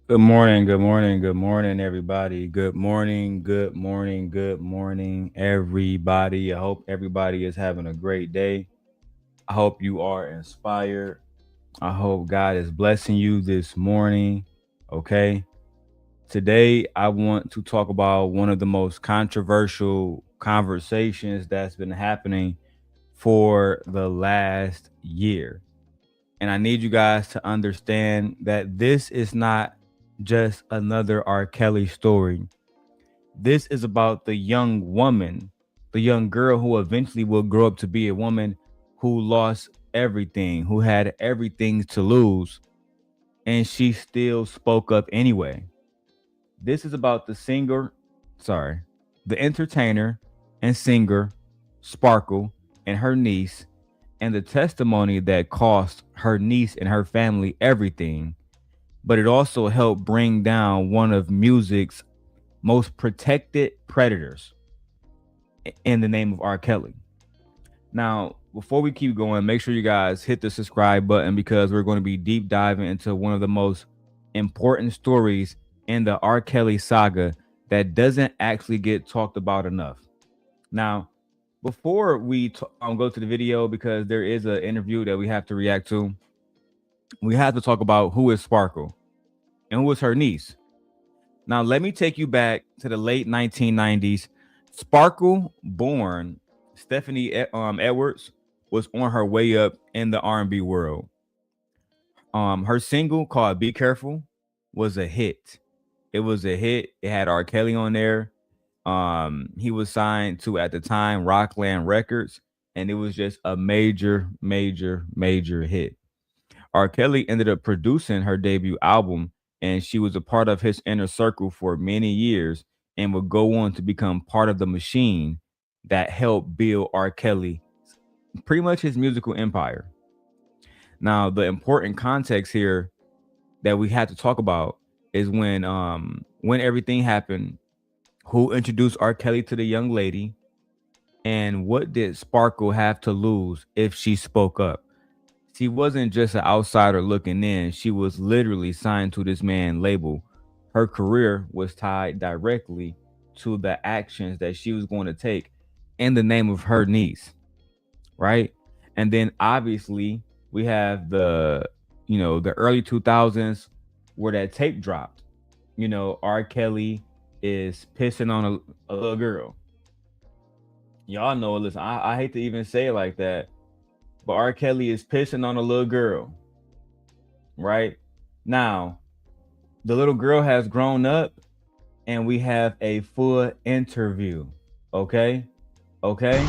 Good morning, good morning, good morning, everybody. Good morning, good morning, good morning, everybody. I hope everybody is having a great day. I hope you are inspired. I hope God is blessing you this morning. Okay. Today, I want to talk about one of the most controversial conversations that's been happening for the last year. And I need you guys to understand that this is not just another R. Kelly story. This is about the young woman, the young girl who eventually will grow up to be a woman who lost everything, who had everything to lose, and she still spoke up anyway. This is about sorry, the entertainer and singer Sparkle and her niece, and the testimony that cost her niece and her family everything, but it also helped bring down one of music's most protected predators in the name of R. Kelly. Now, before we keep going, make sure you guys hit the subscribe button because we're going to be deep diving into one of the most important stories in the R. Kelly saga that doesn't actually get talked about enough. Now, before we go to the video, because there is an interview that we have to react to, we have to talk about who is Sparkle and who is her niece. Now, let me take you back to the late 1990s. Sparkle, born Stephanie Edwards, was on her way up in the R&B world. Her single called "Be Careful" was a hit. It was a hit. It had R. Kelly on there. He was signed to at the time Rockland Records, and it was just a major, major, major hit. R. Kelly ended up producing her debut album, and she was a part of his inner circle for many years and would go on to become part of the machine that helped build R. Kelly, pretty much his musical empire. Now, the important context here that we had to talk about is when everything happened, who introduced R. Kelly to the young lady, and what did Sparkle have to lose if she spoke up? She wasn't just an outsider looking in. She was literally signed to this man label. Her career was tied directly to the actions that she was going to take in the name of her niece, right? And then obviously we have the early 2000s where that tape dropped. R. Kelly is pissing on a little girl. Y'all know, listen, I hate to even say it like that, but R. Kelly is pissing on a little girl, right? Now, the little girl has grown up and we have a full interview. Okay? Okay?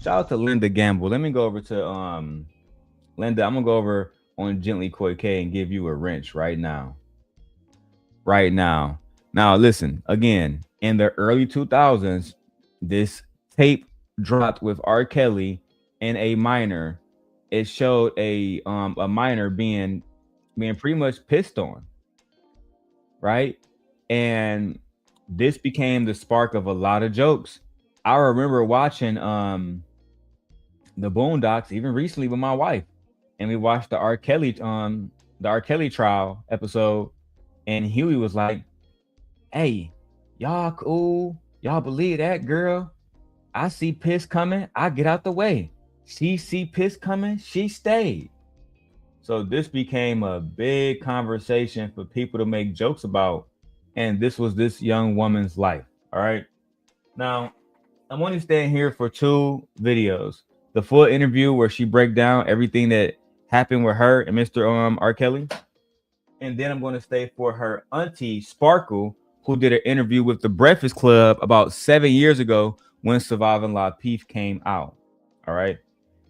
Shout out to Linda Gamble. Let me go over to Linda. I'm gonna go over on Gently Koi K and give you a wrench right now. Right now. Now listen, again, in the early 2000s, this tape dropped with R. Kelly and a minor. It showed a minor being pretty much pissed on, right? And this became the spark of a lot of jokes. I remember watching the Boondocks even recently with my wife, and we watched the R. Kelly trial episode, and Huey was like, "Hey, y'all cool? Y'all believe that girl? I see piss coming, I get out the way. She see piss coming, she stayed." So this became a big conversation for people to make jokes about. And this was this young woman's life. All right. Now, I'm only staying here for two videos. The full interview where she break down everything that happened with her and Mr. R. Kelly. And then I'm going to stay for her auntie Sparkle, who did an interview with the Breakfast Club about 7 years ago when Surviving La Peef came out. All right.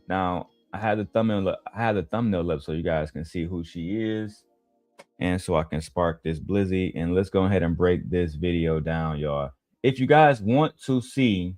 Now, I had the thumbnail up so you guys can see who she is, and so I can spark this blizzy. And let's go ahead and break this video down, y'all. If you guys want to see,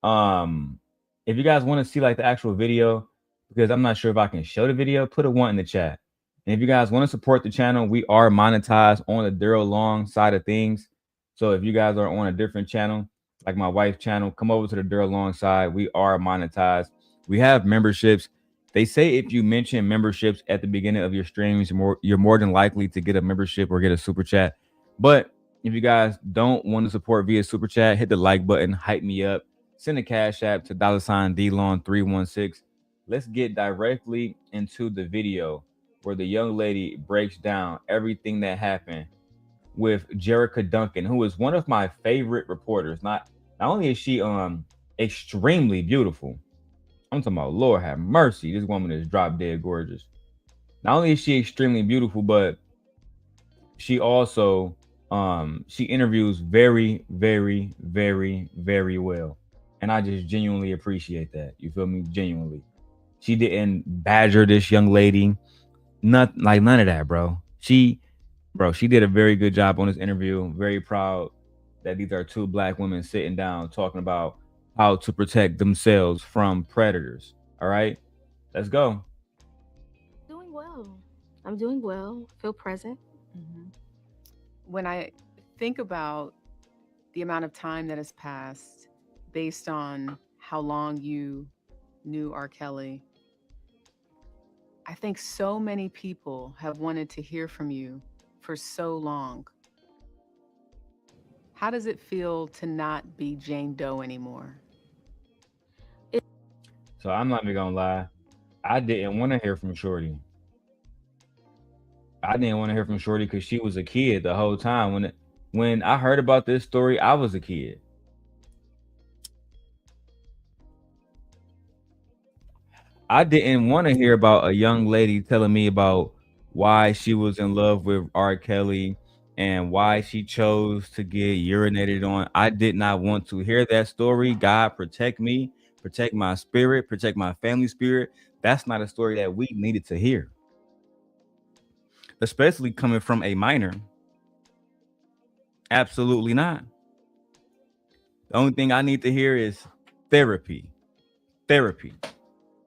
um, if you guys want to see like the actual video, because I'm not sure if I can show the video, put a one in the chat. And if you guys want to support the channel, we are monetized on the Darrel Long side of things. So if you guys are on a different channel, like my wife's channel, come over to the Darrel Long side. We are monetized. We have memberships. They say if you mention memberships at the beginning of your streams, you're more than likely to get a membership or get a super chat. But if you guys don't want to support via super chat, hit the like button, hype me up, send a cash app to $DLon316. Let's get directly into the video where the young lady breaks down everything that happened with Jerica Duncan, who is one of my favorite reporters. Not only is she extremely beautiful, I'm talking about Lord have mercy. This woman is drop dead gorgeous. Not only is she extremely beautiful, but she also she interviews very, very, very, very well. And I just genuinely appreciate that. You feel me? Genuinely. She didn't badger this young lady. None of that, bro. She did a very good job on this interview. Very proud that these are two black women sitting down talking about how to protect themselves from predators. All right, let's go. Doing well. I'm doing well. Feel present. Mhm. When I think about the amount of time that has passed based on how long you knew R. Kelly, I think so many people have wanted to hear from you for so long. How does it feel to not be Jane Doe anymore? So I'm not even gonna lie. I didn't want to hear from Shorty. I didn't want to hear from Shorty because she was a kid the whole time. When I heard about this story, I was a kid. I didn't want to hear about a young lady telling me about why she was in love with R. Kelly and why she chose to get urinated on. I did not want to hear that story. God protect me, protect my spirit, protect my family spirit. That's not a story that we needed to hear, especially coming from a minor. Absolutely not. The only thing I need to hear is therapy. Therapy.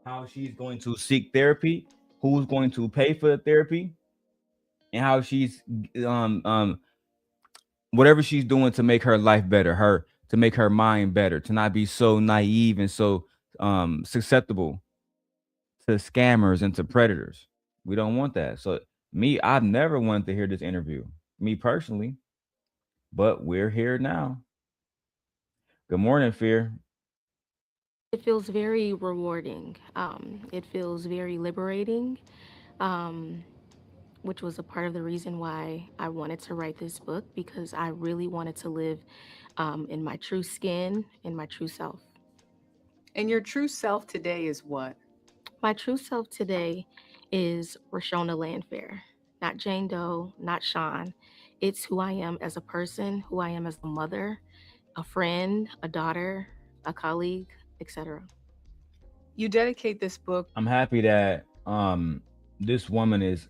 How she's going to seek therapy, who's going to pay for the therapy, and how she's um um whatever she's doing to make her life better, her to make her mind better, to not be so naive and so susceptible to scammers and to predators. We don't want that. So me, I've never wanted to hear this interview, me personally, but we're here now. Good morning, Fear. It feels very rewarding. It feels very liberating, um, which was a part of the reason why I wanted to write this book because I really wanted to live in my true skin, in my true self. And your true self today is what? My true self today is Rashona Landfair, not Jane Doe, not Sean. It's who I am as a person, who I am as a mother, a friend, a daughter, a colleague, etc. You dedicate this book. I'm happy that this woman is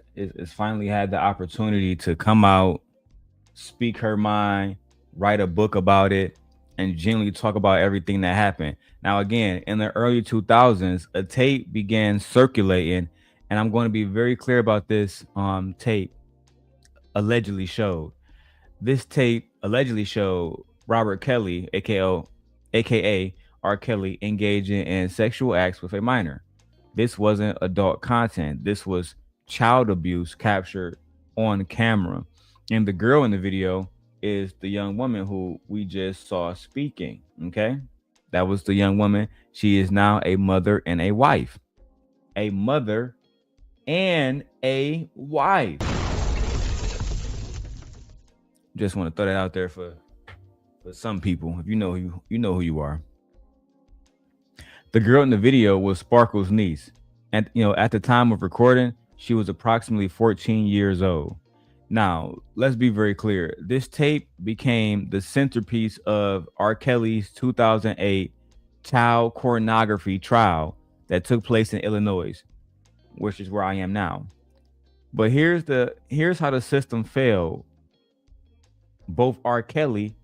finally had the opportunity to come out, speak her mind, write a book about it, and genuinely talk about everything that happened. Now, again, in the early 2000s, a tape began circulating, and I'm going to be very clear about this. Tape allegedly showed. This tape allegedly showed Robert Kelly, aka R. Kelly, engaging in sexual acts with a minor. This wasn't adult content. This was child abuse captured on camera. And the girl in the video is the young woman who we just saw speaking. Okay. That was the young woman. She is now a mother and a wife. A mother and a wife. Just want to throw that out there for some people. If you know who you are. The girl in the video was Sparkle's niece. And at the time of recording, she was approximately 14 years old. Now, let's be very clear. This tape became the centerpiece of R. Kelly's 2008 child pornography trial that took place in Illinois, which is where I am now. But here's how the system failed. Both R. Kelly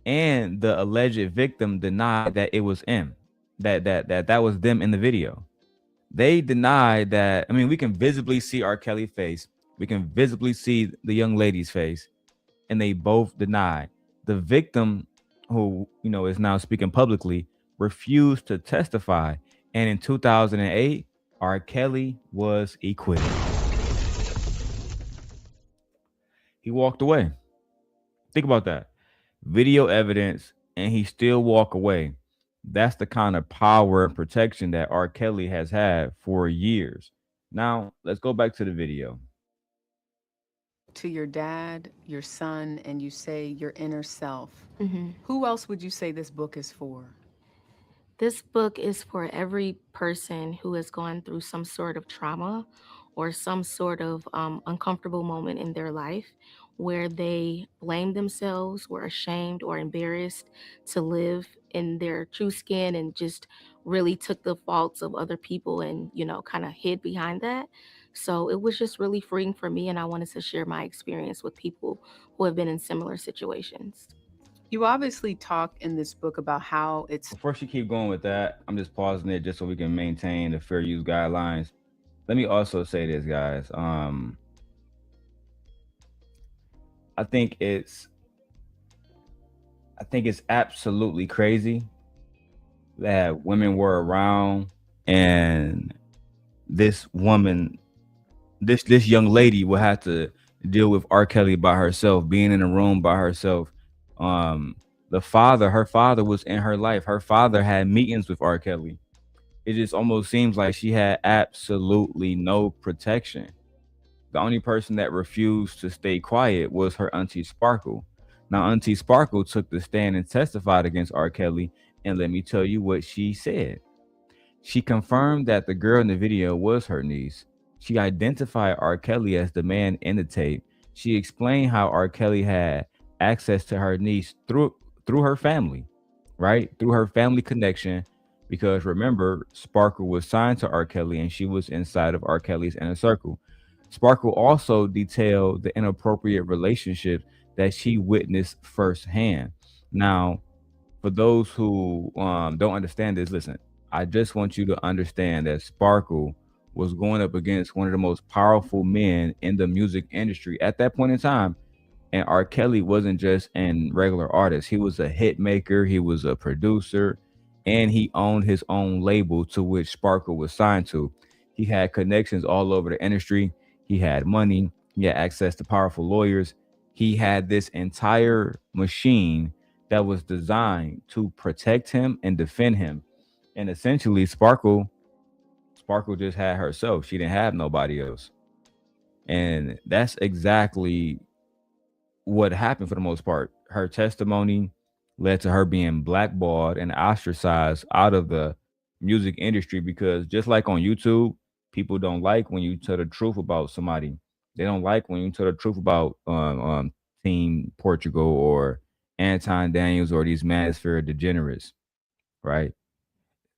and the alleged victim denied that it was him, that was them in the video. They denied that. I mean, we can visibly see R. Kelly's face. We can visibly see the young lady's face, and they both denied. The victim, who is now speaking publicly, refused to testify. And in 2008, R. Kelly was acquitted. He walked away. Think about that. Video evidence, and he still walk away. That's the kind of power and protection that R. Kelly has had for years. Now, let's go back to the video. To your dad, your son, and you say your inner self. Hmm. Who else would you say this book is for? This book is for every person who has gone through some sort of trauma or some sort of uncomfortable moment in their life where they blamed themselves, were ashamed or embarrassed to live in their true skin and just really took the faults of other people and, kind of hid behind that. So it was just really freeing for me, and I wanted to share my experience with people who have been in similar situations. You obviously talk in this book about how it's Before she keep going with that, I'm just pausing it just so we can maintain the fair use guidelines. Let me also say this, guys. I think it's I think it's absolutely crazy that women were around and this woman, this young lady will have to deal with R. Kelly by herself, being in a room by herself. Um, her father was in her life. Her father had meetings with R. Kelly. It just almost seems like she had absolutely no protection. The only person that refused to stay quiet was her auntie Sparkle. Now, Auntie Sparkle took the stand and testified against R. Kelly, and let me tell you what she said. She confirmed that the girl in the video was her niece. She identified R. Kelly as the man in the tape. She explained how R. Kelly had access to her niece through her family, right? Through her family connection. Because remember, Sparkle was signed to R. Kelly and she was inside of R. Kelly's inner circle. Sparkle also detailed the inappropriate relationships that she witnessed firsthand. Now, for those who don't understand this, listen, I just want you to understand that Sparkle was going up against one of the most powerful men in the music industry at that point in time. And R. Kelly wasn't just an regular artist. He was a hit maker, he was a producer, and he owned his own label to which Sparkle was signed to. He had connections all over the industry. He had money, he had access to powerful lawyers. He had this entire machine that was designed to protect him and defend him. And essentially, Sparkle just had herself. She didn't have nobody else. And that's exactly what happened for the most part. Her testimony led to her being blackballed and ostracized out of the music industry because just like on YouTube, people don't like when you tell the truth about somebody. They don't like when you tell the truth about Team Portugal or Anton Daniels or these manosphere degenerates, right?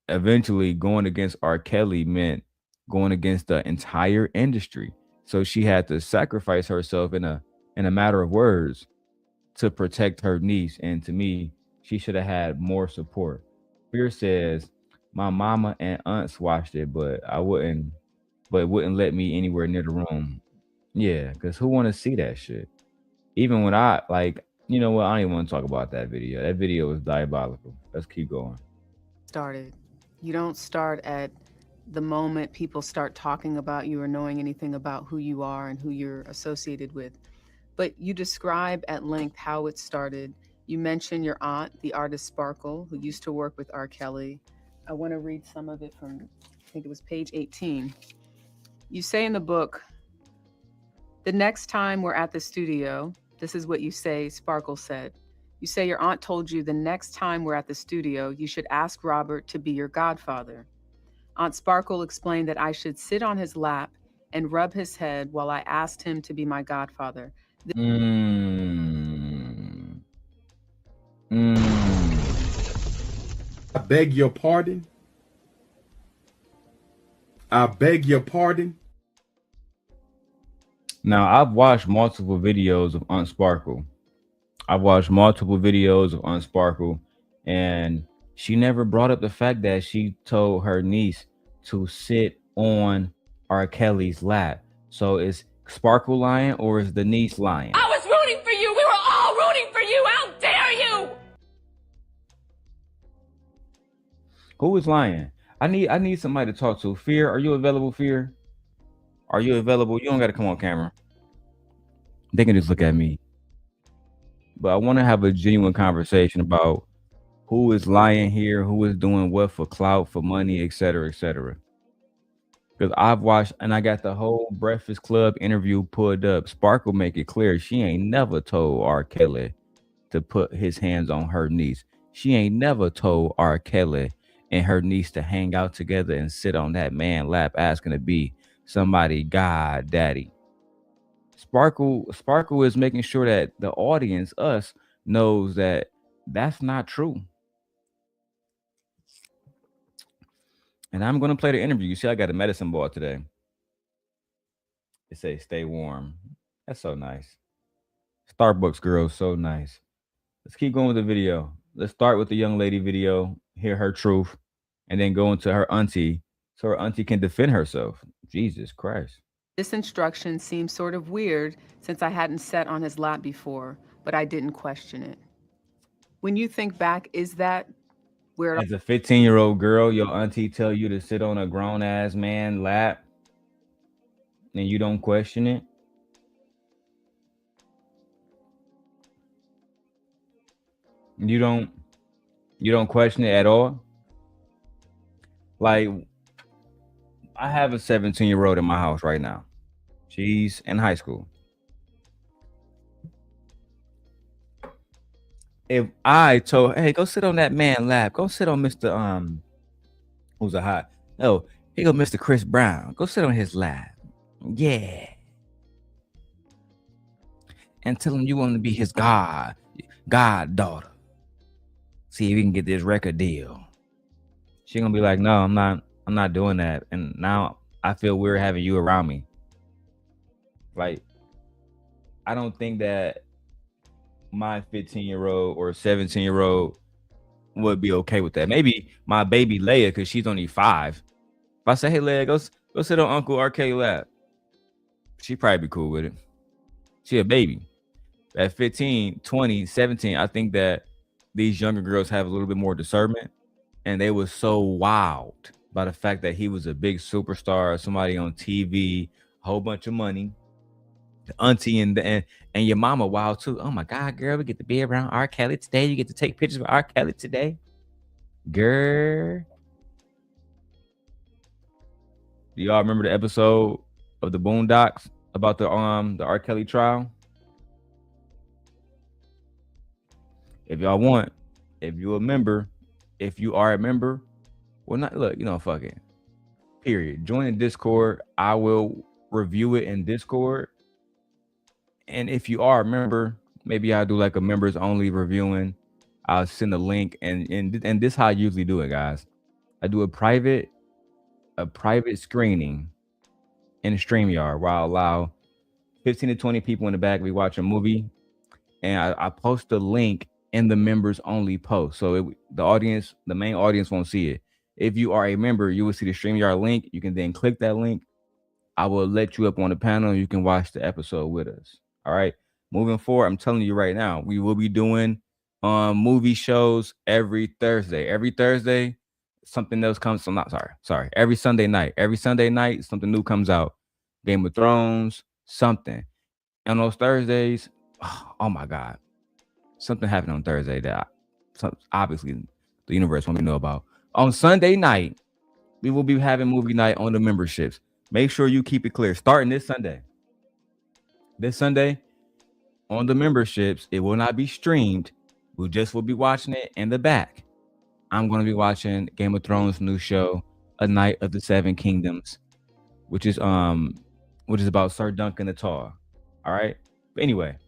Eventually, going against R. Kelly meant going against the entire industry. So she had to sacrifice herself in a matter of words to protect her niece. And to me, she should have had more support. Fear says, my mama and aunts watched it, but wouldn't let me anywhere near the room. Yeah, because who want to see that shit? Even when I like, you know what? I don't even want to talk about that video. That video was diabolical. Let's keep going. started. You don't start at the moment people start talking about you or knowing anything about who you are and who you're associated with. But you describe at length how it started. You mention your aunt, the artist Sparkle, who used to work with R. Kelly. I want to read some of it from, I think it was page 18. You say in the book, the next time we're at the studio, this is what you say, Sparkle said. You say your aunt told you the next time we're at the studio, you should ask Robert to be your godfather. Aunt Sparkle explained that I should sit on his lap and rub his head while I asked him to be my godfather. Mm, mm. I beg your pardon. I beg your pardon. Now, I've watched multiple videos of Unsparkle. I've watched multiple videos of Unsparkle, and she never brought up the fact that she told her niece to sit on R. Kelly's lap. So is Sparkle lying or is the niece lying? I was rooting for you. We were all rooting for you. How dare you? Who is lying? I need somebody to talk to. Fear, are you available? Fear, are you available? You don't got to come on camera. They can just look at me. But I want to have a genuine conversation about who is lying here, who is doing what for clout, for money, et cetera, et cetera. Because I've watched and I got the whole Breakfast Club interview pulled up. Sparkle make it clear she ain't never told R. Kelly to put his hands on her niece. She ain't never told R. Kelly and her niece to hang out together and sit on that man lap asking to be somebody god daddy. Sparkle is making sure that the audience, us, knows that that's not true. And I'm gonna play the interview. You see, I got a medicine ball today. It says stay warm. That's so nice. Starbucks girl, so nice. Let's keep going with the video. Let's start with the young lady video, hear her truth, and then go into her auntie so her auntie can defend herself. Jesus Christ. This instruction seemed sort of weird since I hadn't sat on his lap before, but I didn't question it. When you think back, is that where it As a 15-year-old girl, your auntie tell you to sit on a grown ass man lap and you don't question it. You don't you don't question it at all. Like I have a 17-year-old in my house right now. She's in high school. If I told, hey, go sit on that man lap, go sit on Mr. Who's a hot? No, here go Mr. Chris Brown. Go sit on his lap. Yeah. And tell him you want to be his goddaughter. See if we can get this record deal. She gonna be like, no, I'm not doing that. And now I feel weird having you around me. Like, I don't think that my 15-year-old or 17-year-old would be okay with that. Maybe my baby Leia, because she's only 5. If I say, hey Leia, go sit on Uncle RK lap, she'd probably be cool with it. She a baby. At 15, 20, 17, I think that these younger girls have a little bit more discernment. And they were so wowed by the fact that he was a big superstar, somebody on TV, a whole bunch of money. The auntie and your mama wild too. Oh my God, girl, we get to be around R. Kelly today. You get to take pictures of R. Kelly today. Girl. Do y'all remember the episode of the Boondocks about the R. Kelly trial? If y'all want, if you a member, if you are a member, well, not look, fuck it. Period. Join the Discord. I will review it in Discord. And if you are a member, maybe I'll do like a members only reviewing. I'll send a link, and this is how I usually do it, guys. I do a private screening in a StreamYard where I allow 15 to 20 people in the back. We watch a movie, and I post the link in the members only post. So the main audience won't see it. If you are a member, you will see the StreamYard link. You can then click that link. I will let you up on the panel. You can watch the episode with us. All right. Moving forward, I'm telling you right now, we will be doing movie shows every Thursday. Every Thursday, something else comes. So not sorry. Every Sunday night, something new comes out. Game of Thrones, something. And on those Thursdays, oh my God, something happened on Thursday that obviously the universe want me to know about. On Sunday night, we will be having movie night on the memberships. Make sure you keep it clear. Starting this Sunday. This Sunday on the memberships, it will not be streamed. We just will be watching it in the back. I'm going to be watching Game of Thrones new show, A Night of the Seven Kingdoms, which is about Sir Duncan the Tall. All right. But anyway,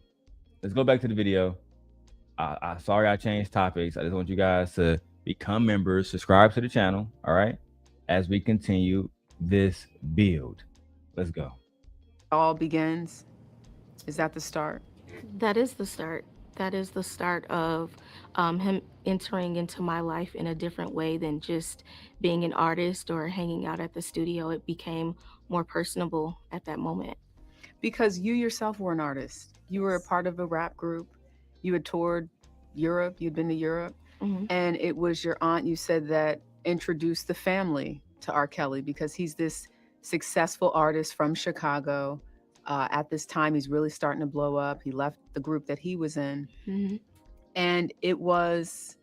let's go back to the video. Sorry I changed topics. I just want you guys to become members, subscribe to the channel. All right. As we continue this build, let's go. all begins? Is that the start? That is the start. That is the start of him entering into my life in a different way than just being an artist or hanging out at the studio. It became more personable at that moment. Because you yourself were an artist. You were a part of a rap group. You had toured Europe. You'd been to Europe. Mhm. And it was your aunt, you said, that introduce the family to R. Kelly because he's this successful artist from Chicago. At this time, he's really starting to blow up. He left the group that he was in, Mm-hmm. and it was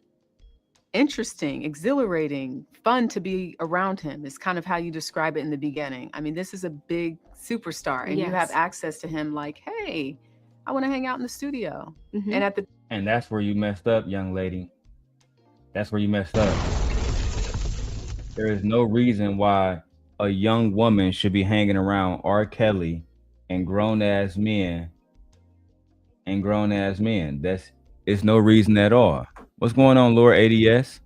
interesting, exhilarating, fun to be around him. Is kind of how you describe it in the beginning. I mean, this is a big superstar, and you have Yes. access to him. Like, hey, I want to hang out in the studio. Mm-hmm. And at the And that's where you messed up, young lady. That's where you messed up. There is no reason why a young woman should be hanging around R. Kelly and grown ass men and grown ass men. That's it's no reason at all. What's going on, Lord ADS?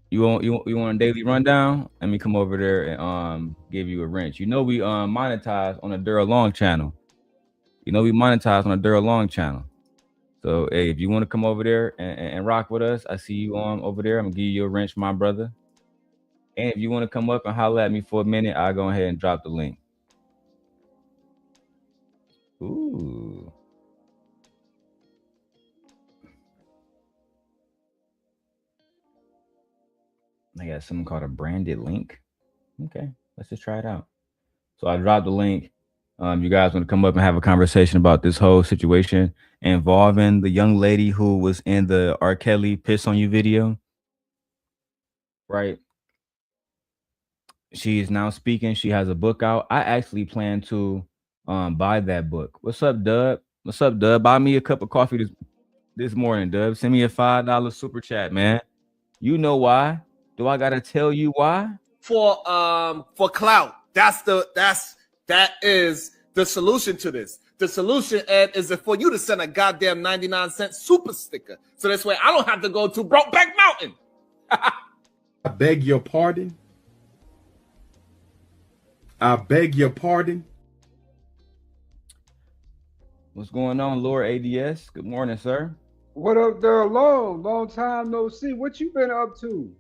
You want a daily rundown? Let me come over there and give you a wrench. You know we monetize on the Darrel Long channel. You know we monetize on the Darrel Long channel. So hey, if you want to come over there and rock with us, I see you on over there. I'm gonna give you a wrench, my brother. And if you want to come up and holler at me for a minute, I'll go ahead and drop the link. Ooh. I got something called a branded link. Okay, let's just try it out. So I dropped the link. You guys want to come up and have a conversation about this whole situation involving the young lady who was in the R. Kelly "Piss on You" video, right? She is now speaking. She has a book out. I actually plan to buy that book. What's up, Dub? What's up, Dub? Buy me a cup of coffee this morning, Dub. Send me a $5 super chat, man. You know why? Do I gotta tell you why? For clout. That is the solution to this. The solution, Ed, is for you to send a goddamn 99-cent super sticker. So this way I don't have to go to Brokeback Mountain. I beg your pardon. I beg your pardon. What's going on, Lord ADS? Good morning, sir. What up there, long time no see. What you been up to?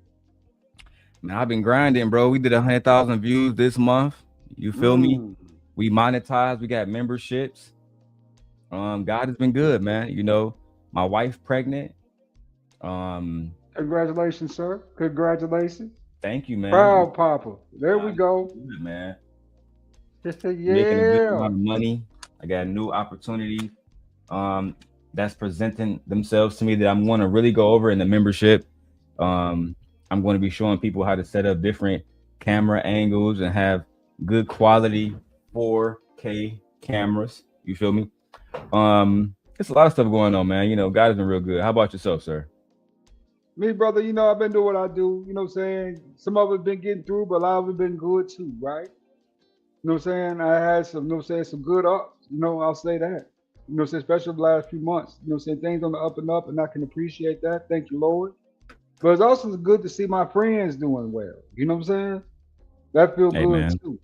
Man, I've been grinding, bro. We did 100,000 views this month. You feel me? We monetized. We got memberships. God has been good, man. You know, my wife pregnant. Congratulations, sir. Congratulations. Thank you, man. Proud Papa. There we go. Good, man. Making a good Yeah. amount of money. I got new opportunities that's presenting themselves to me that I'm going to really go over in the membership. I'm going to be showing people how to set up different camera angles and have good quality 4K cameras. You feel me? There's a lot of stuff going on, man. You know, God has been real good. How about yourself, sir? Me, brother, you know, I've been doing what I do. You know what I'm saying? Some of it been getting through, but a lot of it been good too, right? You know what I'm saying? I had some, you know what I'm saying, some good ups. You know, I'll say that. You know what I'm saying? Especially the last few months. You know what I'm saying? Things on the up and up, and I can appreciate that. Thank you, Lord. But it's also good to see my friends doing well. You know what I'm saying? That feel Hey, good man. too.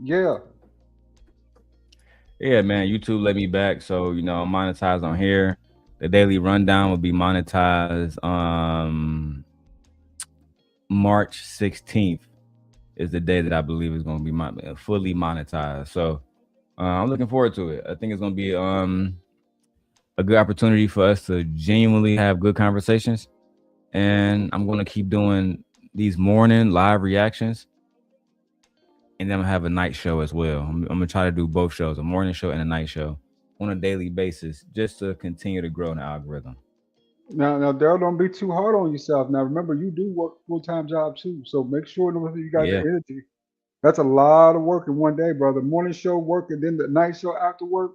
Yeah. Yeah, man. YouTube let me back, so you know I'm monetized on here. The daily rundown will be monetized March 16th is the day that I believe is going to be fully monetized. So I'm looking forward to it. I think it's going to be a good opportunity for us to genuinely have good conversations. And I'm going to keep doing these morning live reactions. And then I'm going to have a night show as well. I'm going to try to do both shows, a morning show and a night show on a daily basis, just to continue to grow in the algorithm. Now, Daryl, don't be too hard on yourself. Now, remember, you do work full-time job too, so make sure that you got the Yeah. energy. That's a lot of work in one day, brother. Morning show work and then the night show after work.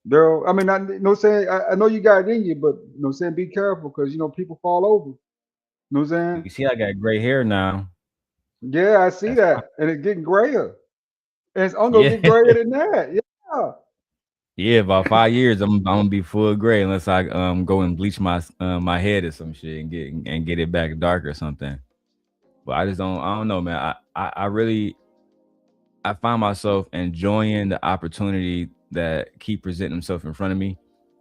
Daryl, I mean, you know, what I'm saying I know you got it in you, but you know, what I'm saying be careful because you know people fall over. You know what I'm saying? You see, I got gray hair now. Yeah, I see That's that, and it's getting grayer, and it's only gonna yeah. get grayer than that. Yeah. Yeah, about 5 years, I'm gonna be full gray unless I go and bleach my head or some shit and get it back dark or something. But I don't know, man. I really I find myself enjoying the opportunity that keep presenting themselves in front of me.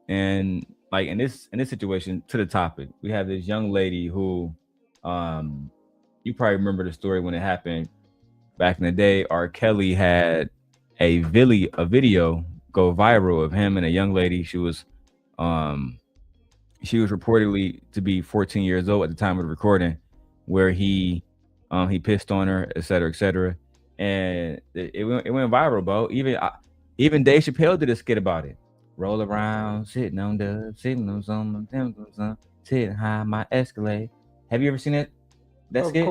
And like in this situation, to the topic, we have this young lady who you probably remember the story when it happened back in the day. R. Kelly had a video go viral of him and a young lady. She was She was reportedly to be 14 years old at the time of the recording, where he pissed on her, et cetera, et cetera, and it went viral, bro. Even Dave Chappelle did a skit about it. Roll around, sitting on some, sitting high my Escalade. Have you ever seen that Of skit?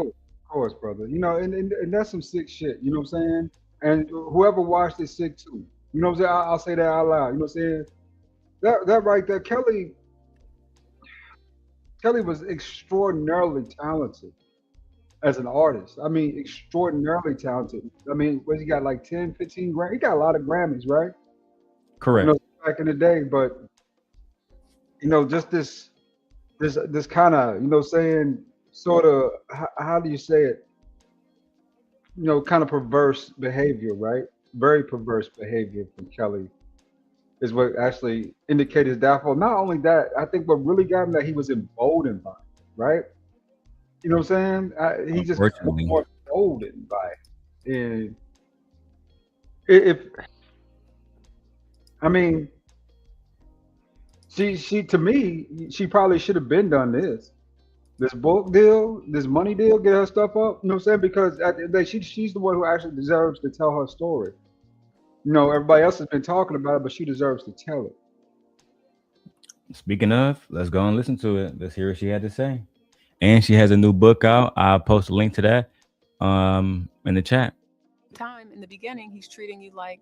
course, brother. You know, and that's some sick shit. You know what I'm saying? And whoever watched it sick too. You know what I'm saying? I'll say that out loud. You know what I'm saying? That right there, Kelly was extraordinarily talented as an artist. I mean, extraordinarily talented. I mean, what he got like 10, 15 Grammys? He got a lot of Grammys, right? You know, Correct. back in the day. But you know, just this kind of, you know, saying sort of how do you say it? You know, kind of perverse behavior, right? Very perverse behavior from Kelly is what actually indicated his downfall. Not only that, I think what really got him that he was emboldened by it, right? You know what I'm saying? He just got Unfortunately, more emboldened by it. And if I mean, she to me, she probably should have been done this book deal, this money deal, get her stuff up. You know what I'm saying? Because at the end of the day, she's the one who actually deserves to tell her story. You know, everybody else has been talking about it, but she deserves to tell it. speaking of, let's go and listen to it. Let's hear what she had to say. And she has a new book out. I'll post a link to that in the chat. Time in the beginning, he's treating you like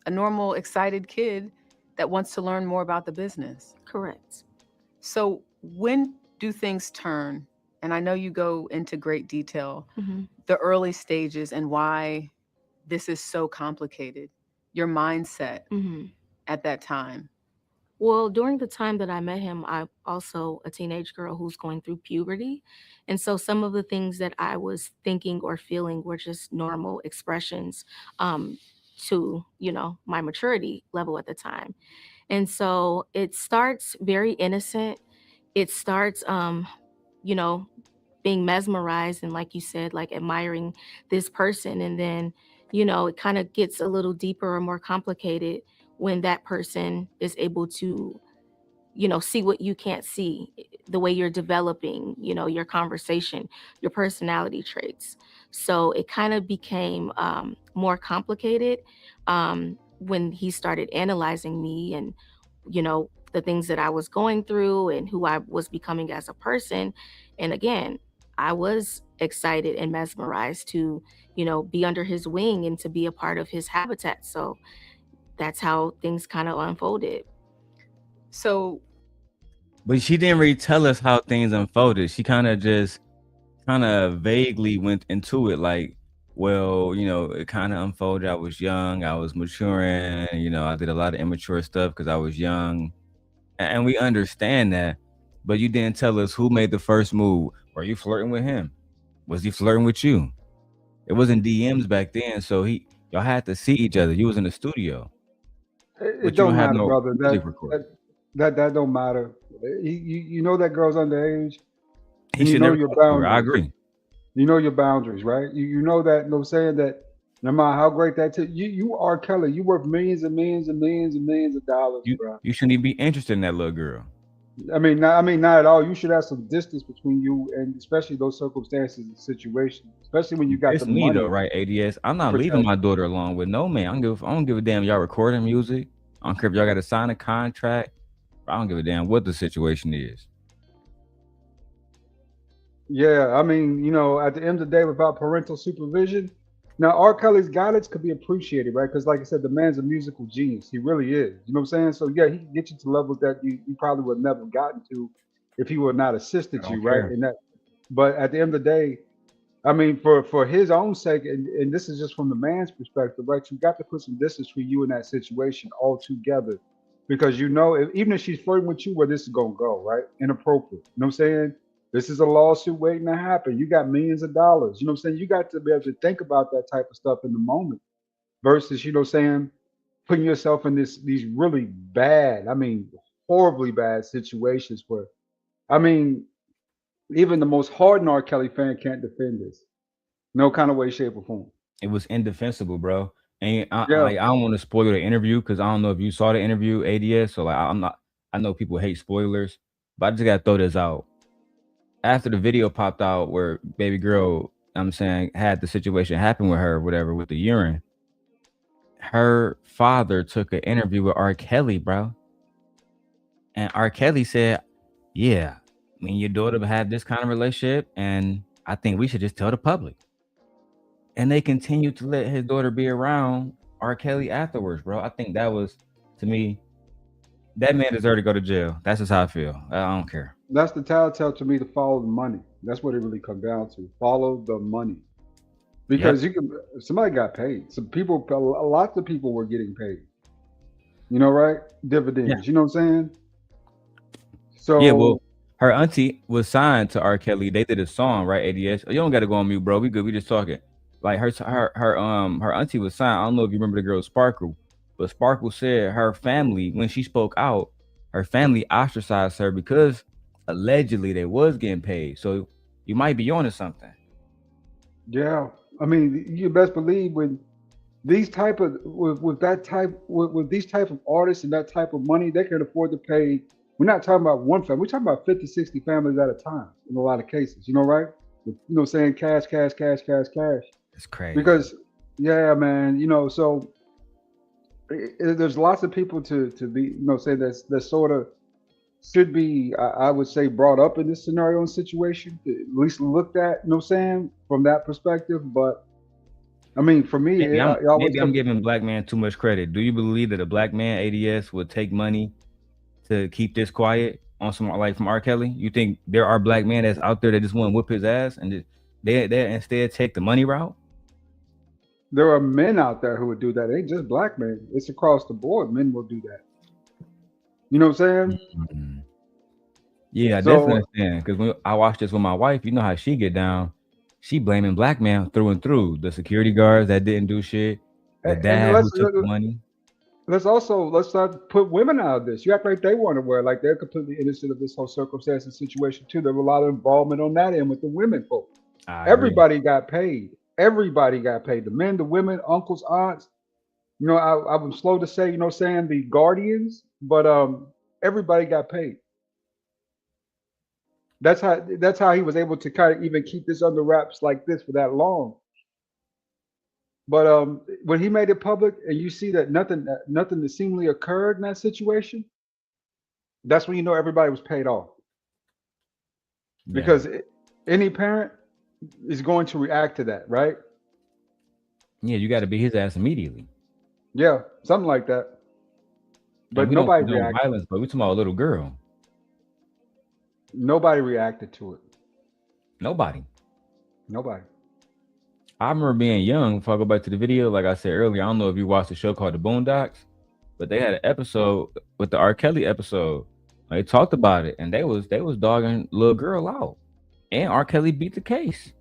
a normal, excited kid that wants to learn more about the business. Correct. So when do things turn? And I know you go into great detail, the early stages and why this is so complicated, your mindset at that time. Well, during the time that I met him, I'm also a teenage girl who's going through puberty. And so some of the things that I was thinking or feeling were just normal expressions um, to, my maturity level at the time. And so it starts very innocent. It starts, you know, being mesmerized and, like you said, like admiring this person. And then, it kind of gets a little deeper or more complicated when that person is able to see what you can't see, the way you're developing, your conversation, your personality traits. So it kind of became more complicated when he started analyzing me and, the things that I was going through and who I was becoming as a person. And again, I was excited and mesmerized to, be under his wing and to be a part of his habitat. So that's how things kind of unfolded. So But she didn't really tell us how things unfolded. She kind of vaguely went into it like, well, it kind of unfolded. I was young, I was maturing, I did a lot of immature stuff because I was young. And we understand that. But you didn't tell us who made the first move. Were you flirting with him? Was he flirting with you? It wasn't DMs back then, so y'all had to see each other. You was in the studio, It but you don't don't have matter, no brother. music recording. That don't matter. You know that girl's underage, He and you should know never your talk to her. I boundaries. agree. You know your boundaries, right? You know that. You know what I'm saying that no matter how great you are Kelly. You worth millions and millions and millions and millions of dollars, You bro. you shouldn't even be interested in that little girl. Not at all. You should have some distance between you and especially those circumstances and situations, especially when you got the It's me though, money right? ADS. I'm to not leaving protect. my daughter alone with no man. I don't give a damn y'all recording music. I don't care if y'all got to sign a contract. I don't give a damn what the situation is. Yeah, I mean, at the end of the day, without parental supervision, now R. Kelly's guidance could be appreciated, right? Because, like I said, the man's a musical genius. He really is. You know what I'm saying? So, yeah, he can get you to levels that you probably would never have gotten to if he would not I assisted you, don't right? care. And that, but at the end of the day, I mean, for his own sake, and this is just from the man's perspective, right? You got to put some distance between you and that situation altogether, because even if she's flirting with you, where this is gonna go, right? Inappropriate. You know what I'm saying? This is a lawsuit waiting to happen. You got millions of dollars. You know what I'm saying? You got to be able to think about that type of stuff in the moment versus, you know what I'm saying, putting yourself in these really bad, I mean, horribly bad situations where, I mean, even the most hardened R. Kelly fan can't defend this. No kind of way, shape, or form. It was indefensible, bro. And Yeah. I don't want to spoil the interview because I don't know if you saw the interview, ADS. So like, I'm not. I know people hate spoilers, but I just gotta throw this out. After the video popped out where baby girl, I'm saying, had the situation happen with her, whatever, with the urine, her father took an interview with R. Kelly, bro. And R. Kelly said, yeah, me and your daughter had this kind of relationship, and I think we should just tell the public. And they continued to let his daughter be around R. Kelly afterwards, bro. I think that was, to me, that man deserved to go to jail. That's just how I feel. I don't care. That's the telltale to me to follow the money. That's what it really comes down to. Follow the money. Yep. Because you can, somebody got paid. Some people, lots of people were getting paid. You know, right? Dividends. Yeah. You know what I'm saying? Yeah, well, So her auntie was signed to R. Kelly. They did a song, right? ADS. You don't got to go on mute, bro. We good. We just talking. Like her auntie was signed. I don't know if you remember the girl Sparkle, but Sparkle said her family, when she spoke out, her family ostracized her because allegedly they was getting paid. So you might be onto something. yeah, I mean, you best believe when these type of with that type with these type of artists and that type of money, they can afford to pay. We're not talking about one family. We're talking about 50, 60 families at a time in a lot of cases. You know, right? You know, saying cash, cash, cash, cash, cash. It's crazy. Because yeah, man, you know, so there's lots of people to be, you know, say that sort of should be, I would say, brought up in this scenario and situation, at least looked at, you know what I'm saying, from that perspective. But I mean, for me, Maybe it always I'm comes. giving black man too much credit. Do you believe that a black man ADS would take money to keep this quiet on some like from R. Kelly? You think there are black men that's out there that just want to whip his ass and they instead take the money route? There are men out there who would do that. It ain't just black men. It's across the board. Men will do that. You know what I'm saying? Mhm. Yeah, I definitely So understand. Because when I watched this with my wife, you know how she get down. She blaming black man through and through. The security guards that didn't do shit, the and dad who took the money. let's not put women out of this. You act like they weren't aware, like they're completely innocent of this whole circumstance and situation too. There was a lot of involvement on that end with the women folk. I agree. Everybody got paid. Everybody got paid. The men, the women, uncles, aunts. You know, I was slow to say, you know, saying the guardians, but everybody got paid. That's how he was able to kind of even keep this under wraps like this for that long. But when he made it public, and you see that nothing that seemingly occurred in that situation, that's when you know everybody was paid off. Yeah. Because any parent is going to react to that, right? Yeah, you got to be his ass immediately. Yeah, something like that. And But we don't nobody condone reacted. violence, but we talking about a little girl. Nobody reacted to it. Nobody. Nobody. I remember being young. If I go back to the video, like I said earlier, I don't know if you watched the show called The Boondocks, but they had an episode with the R. Kelly episode. They talked about it, and they was dogging little girl out, and R. Kelly beat the case.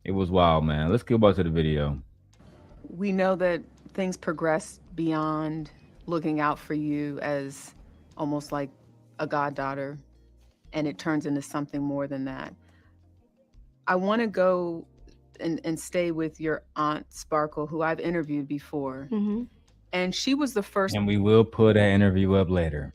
It was wild, man. Let's go back to the video. We know that things progress beyond looking out for you as almost like a goddaughter, and it turns into something more than that. I want to go and stay with your aunt Sparkle, who I've interviewed before. Mm-hmm. And she was the first And we will put that interview up later.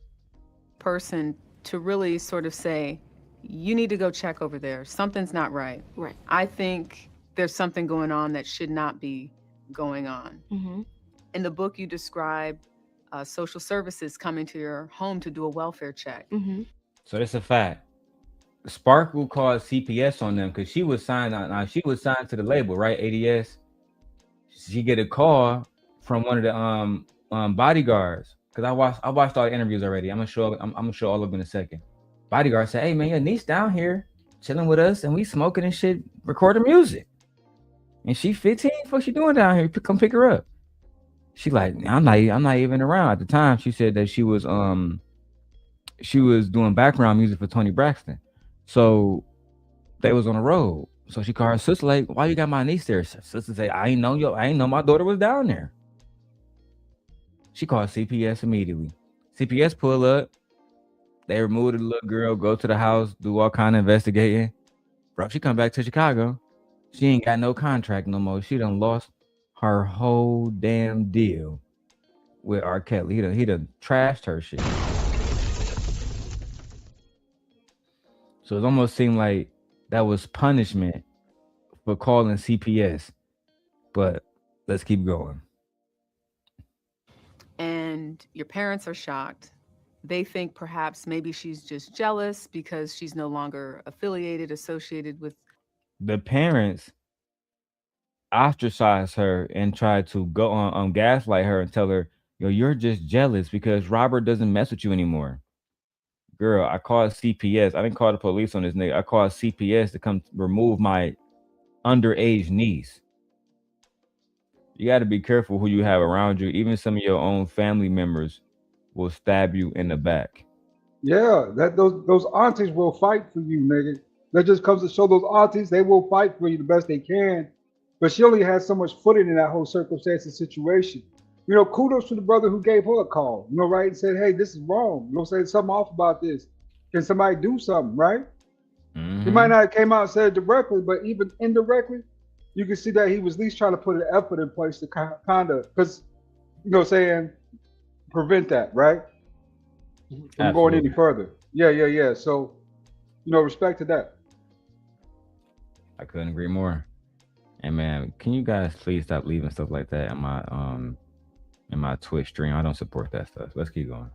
person to really sort of say, you need to go check over there. Something's not right. Right. I think there's something going on that should not be going on. Mm-hmm. In the book, you describe social services coming to your home to do a welfare check. Mm-hmm. So that's a fact. Sparkle called CPS on them because she was signed on. She was signed to the label, right? ADS. She get a call from one of the bodyguards because I watched all the interviews already. I'm gonna show all of them in a second. Bodyguard said, "Hey man, your niece down here chilling with us, and we smoking and shit, recording music. And she 15. What she doing down here? Come pick her up." She like, I'm not even around at the time. She said that she was doing background music for Tony Braxton. So they was on the road. So she called her sister like, "Why you got my niece there?" Sister say, I ain't know my daughter was down there. She called CPS immediately. CPS pull up. They remove the little girl, go to the house, do all kind of investigating. Bro, she come back to Chicago. She ain't got no contract no more. She done lost her whole damn deal. with R. Kelly. He done trashed her shit. So it almost seemed like that was punishment for calling CPS. But let's keep going. And your parents are shocked. They think perhaps maybe she's just jealous because she's no longer associated with. The parents ostracized her and tried to go on gaslight her and tell her, yo, you're just jealous because Robert doesn't mess with you anymore. Girl, I called CPS. I didn't call the police on this nigga. I called CPS to come remove my underage niece. You got to be careful who you have around you. Even some of your own family members will stab you in the back. Yeah, that those aunties will fight for you, nigga. That just comes to show those aunties they will fight for you the best they can. But she only has so much footing in that whole circumstance and situation. You know, kudos to the brother who gave her a call. You know, right, and said, "Hey, this is wrong. You know, saying something off about this. Can somebody do something?" Right? He might Mm-hmm. not have came out and said it directly, but even indirectly, you can see that he was at least trying to put an effort in place to kind of, because saying prevent that, right, from going any Absolutely. further. Yeah, yeah, yeah. So respect to that. I couldn't agree more. And man, can you guys please stop leaving stuff like that in my Twitch stream? I don't support that stuff. Let's keep going.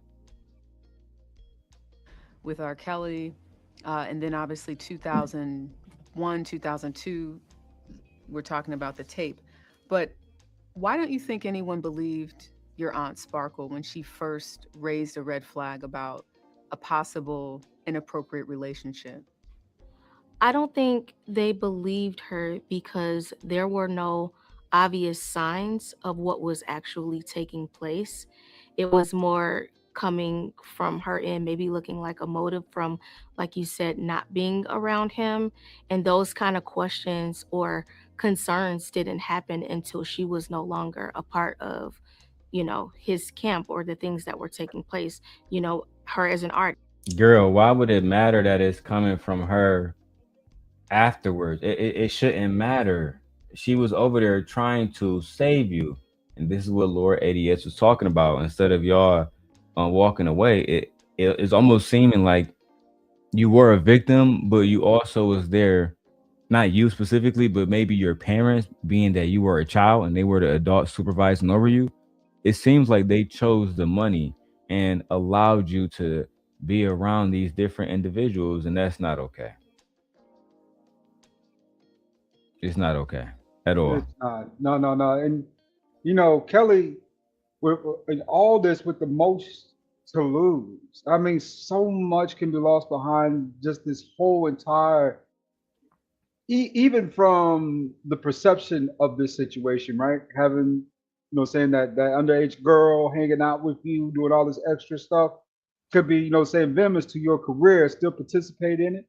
With R. Kelly, and then obviously 2001, 2002, we're talking about the tape. But why don't you think anyone believed your Aunt Sparkle when she first raised a red flag about a possible inappropriate relationship? I don't think they believed her because there were no obvious signs of what was actually taking place. It was more coming from her end, maybe looking like a motive from, like you said, not being around him. And those kind of questions or concerns didn't happen until she was no longer a part of, his camp or the things that were taking place, her as an artist. Girl, why would it matter that it's coming from her afterwards? It shouldn't matter. She was over there trying to save you. And this is what Lord ADS was talking about. Instead of y'all walking away, it's almost seeming like you were a victim, but you also was there, not you specifically, but maybe your parents, being that you were a child and they were the adults supervising over you. It seems like they chose the money and allowed you to be around these different individuals, and that's not okay. It's not okay at all. It's not. No, no, no. And Kelly, in all this with the most to lose. I mean, so much can be lost behind just this whole entire, even from the perception of this situation, right? Having, saying that underage girl hanging out with you, doing all this extra stuff, could be, saying venomous to your career. Still participate in it.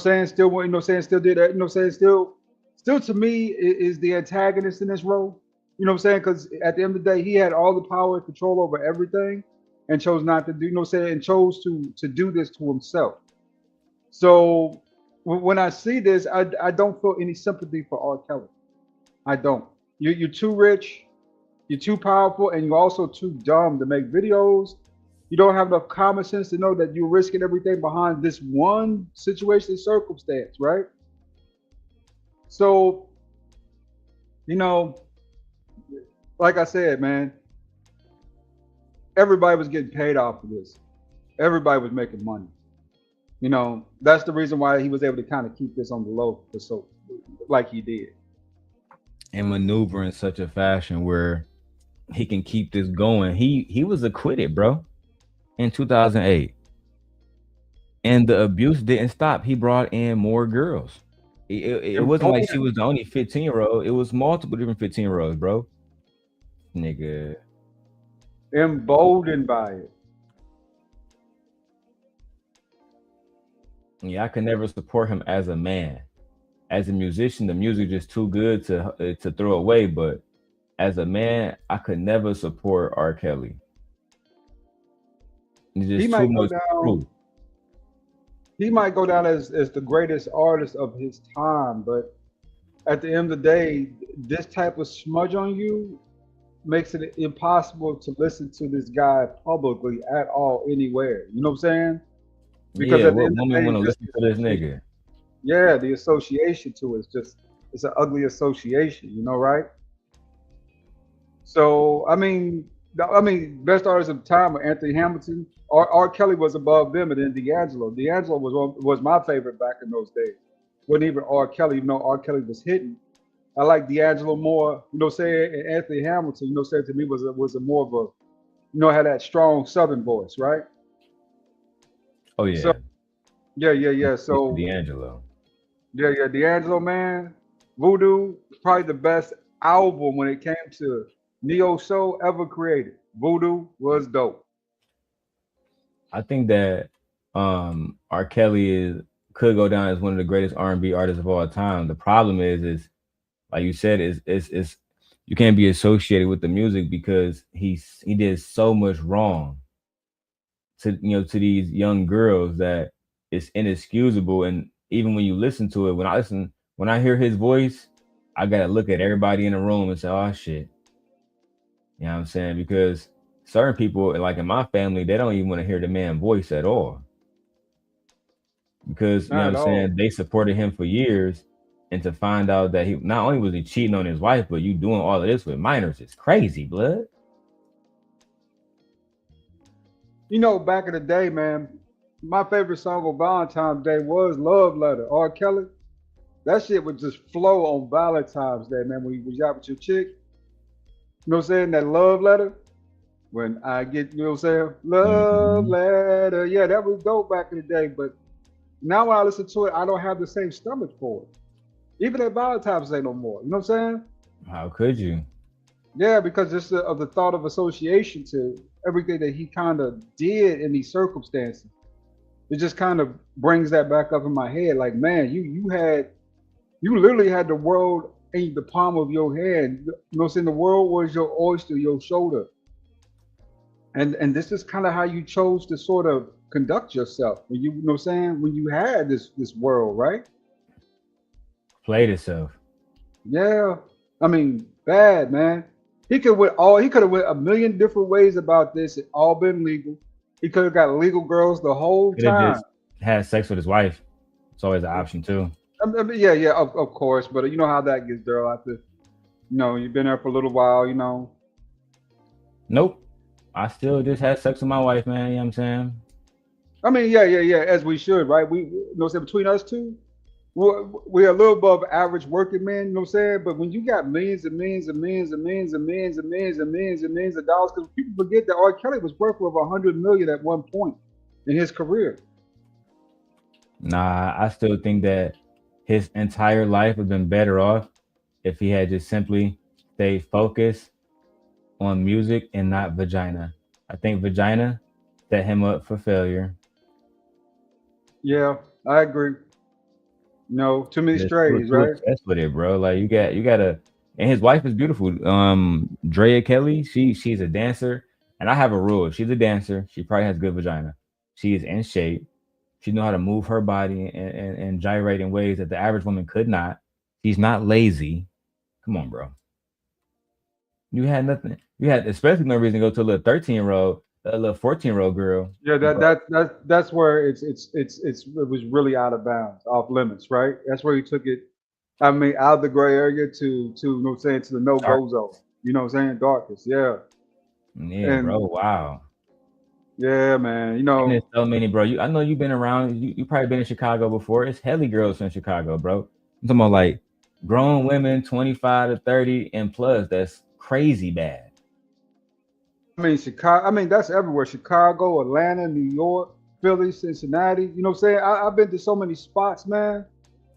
Saying still, still did that. Saying still to me is the antagonist in this role. Saying, because at the end of the day, he had all the power and control over everything, and chose not to do. Saying, and chose to do this to himself. So when I see this, I don't feel any sympathy for R. Kelly. I don't. You're too rich, you're too powerful, and you're also too dumb to make videos. You don't have enough common sense to know that you're risking everything behind this one situation, circumstance, right? So, you know, like I said, man, everybody was getting paid off of this. Everybody was making money. That's the reason why he was able to kind of keep this on the low for so like he did. And maneuver in such a fashion where he can keep this going. He was acquitted, bro, in 2008. And the abuse didn't stop. He brought in more girls. It wasn't like she Emboldened, was the only 15-year-old. It was multiple different 15-year-olds, bro. Nigga. emboldened by it. Yeah, I could never support him as a man. As a musician, the music just too good to throw away. But as a man, I could never support R. Kelly. It's He just too might go much down. proof. He might go down as the greatest artist of his time, but at the end of the day, this type of smudge on you, makes it impossible to listen to this guy publicly at all anywhere. You know what I'm saying? Because Yeah, at the what end of the woman day, want to it's just listen the to this association. nigga? Yeah, the association to it's just it's an ugly association, you know, right? So I mean, best artist of the time were Anthony Hamilton. R. Kelly was above them, and then D'Angelo. D'Angelo was my favorite back in those days. Wasn't even R. Kelly, even though R. Kelly was hitting. I like D'Angelo more, you know, saying, and Anthony Hamilton, you know, saying to me was a more of a, you know, had that strong Southern voice, right? Oh So yeah, yeah. So D'Angelo. yeah, D'Angelo, man, Voodoo is probably the best album when it came to neo soul ever created. Voodoo was dope. I think that R. Kelly could go down as one of the greatest R&B artists of all time. The problem is like you said, is you can't be associated with the music because he did so much wrong to to these young girls that it's inexcusable. And even when you listen to it, when I hear his voice, I gotta look at everybody in the room and say, "Oh shit," you know what I'm saying? Because certain people, like in my family, they don't even want to hear the man voice at all because you know Not what at I'm all. saying. They supported him for years, and to find out that he not only was he cheating on his wife, but you doing all of this with minors is crazy, blood. You know, back in the day, man, my favorite song on Valentine's Day was Love Letter, R. Kelly. That shit would just flow on Valentine's Day, man, when you was out with your chick. You know what I'm saying? That love letter. When I get, you know what I'm saying? Love Hmm. letter. Yeah, that was dope back in the day. But now when I listen to it, I don't have the same stomach for it. Even at Valentine's Day no more. You know what I'm saying? How could you? Yeah, because just of the thought of association to everything that he kind of did in these circumstances. It just kind of brings that back up in my head. Like, man, you literally had the world in the palm of your hand. You know what I'm saying? The world was your oyster, your shoulder. And this is kind of how you chose to sort of conduct yourself when you know what I'm saying, when you had this world, right? Played itself. Yeah. I mean, bad, man. He could have went a million different ways about this. It all been legal. He could have got legal girls the whole Could have time. just had sex with his wife. It's always an option too. I mean, yeah, of course. But you know how that gets, Daryl. After you've been there for a little while. Nope. I still just had sex with my wife, man. You know what I'm saying? I mean, yeah. As we should, right? We, you know, what I'm saying, between us two, we're a little above average working men. You know what I'm saying? But when you got millions and millions and millions and millions and millions and millions and millions and millions of dollars, because people forget that R. Kelly was worth over 100 million at one point in his career. Nah, I still think that his entire life would have been better off if he had just simply stayed focused on music and not vagina. I think vagina set him up for failure. Yeah, I agree. Too many Just strays, too right? obsessed with it, bro. Like you gotta, and his wife is beautiful. Drea Kelly, she's a dancer, and I have a rule. If she's a dancer, she probably has good vagina. She is in shape. She know how to move her body and gyrate in ways that the average woman could not. She's not lazy. Come on, bro. You had nothing. You had especially no reason to go to a little 13-year-old, a little 14-year-old girl. Yeah, But that's where it was really out of bounds, off limits, right? That's where he took it. I mean, out of the gray area to you know what I'm saying, to the no dark, go zone. You know what I'm saying? Darkness. Yeah. yeah, bro. And Wow. yeah, man. And there's so many, bro. I know you've been around. You probably been in Chicago before. It's hella girls in Chicago, bro. I'm talking about like grown women, 25 to 30 and plus. That's crazy bad. I mean, Chicago. I mean, that's everywhere. Chicago, Atlanta, New York, Philly, Cincinnati. You know what I'm saying? I've been to so many spots, man.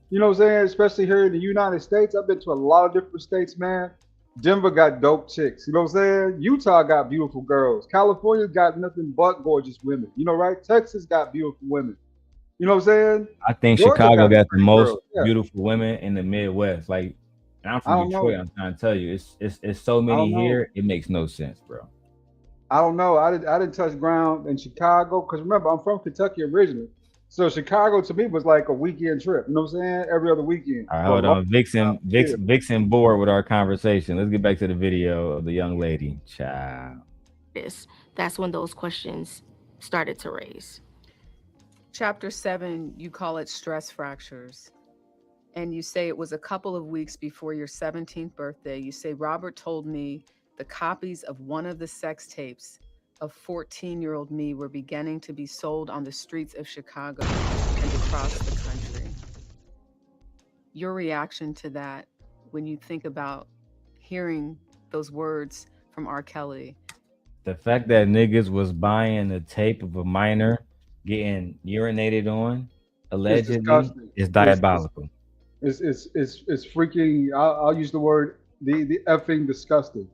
You know what I'm saying? Especially here in the United States. I've been to a lot of different states, man. Denver got dope chicks. You know what I'm saying? Utah got beautiful girls. California got nothing but gorgeous women. You know, right? Texas got beautiful women. You know what I'm saying? I think Georgia Chicago got some got the pretty most girls. Yeah. beautiful women in the Midwest. Like, and I'm I from don't Detroit. know. I'm trying to tell you, it's so I many don't know. here. It makes no sense, bro. I don't know. I didn't touch ground in Chicago because remember I'm from Kentucky originally. So Chicago to me was like a weekend trip. You know what I'm saying? Every other weekend All right, for a hold long on. time. Yeah. Vixen bored with our conversation. Let's get back to the video of the young lady. Child. This, that's when those questions started to raise. Chapter 7, you call it stress fractures. And you say it was a couple of weeks before your 17th birthday. You say, Robert told me the copies of one of the sex tapes of 14-year-old me were beginning to be sold on the streets of Chicago and across the country. Your reaction to that when you think about hearing those words from R. Kelly? The fact that niggas was buying a tape of a minor getting urinated on, It's allegedly, disgusting. is It's diabolical. it's freaking. I'll use the word the effing disgusting.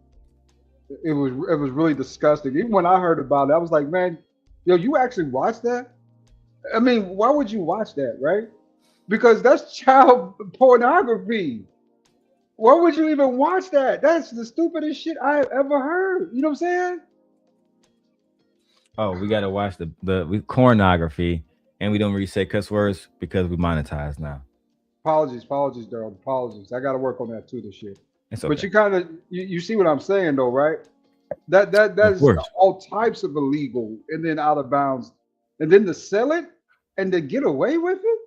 It was really disgusting. Even when I heard about it, I was like, man, yo, you actually watched that? I mean, why would you watch that, right? Because that's child pornography. Why would you even watch that? That's the stupidest shit I've ever heard. You know what I'm saying? Oh, we gotta watch the pornography, and we don't really say cuss words because we monetize now. Apologies, Darrell. Apologies. I got to work on that too. This shit. It's But okay. you kind of you see what I'm saying though, right? That Of is course. all types of illegal and then out of bounds, and then to sell it and to get away with it.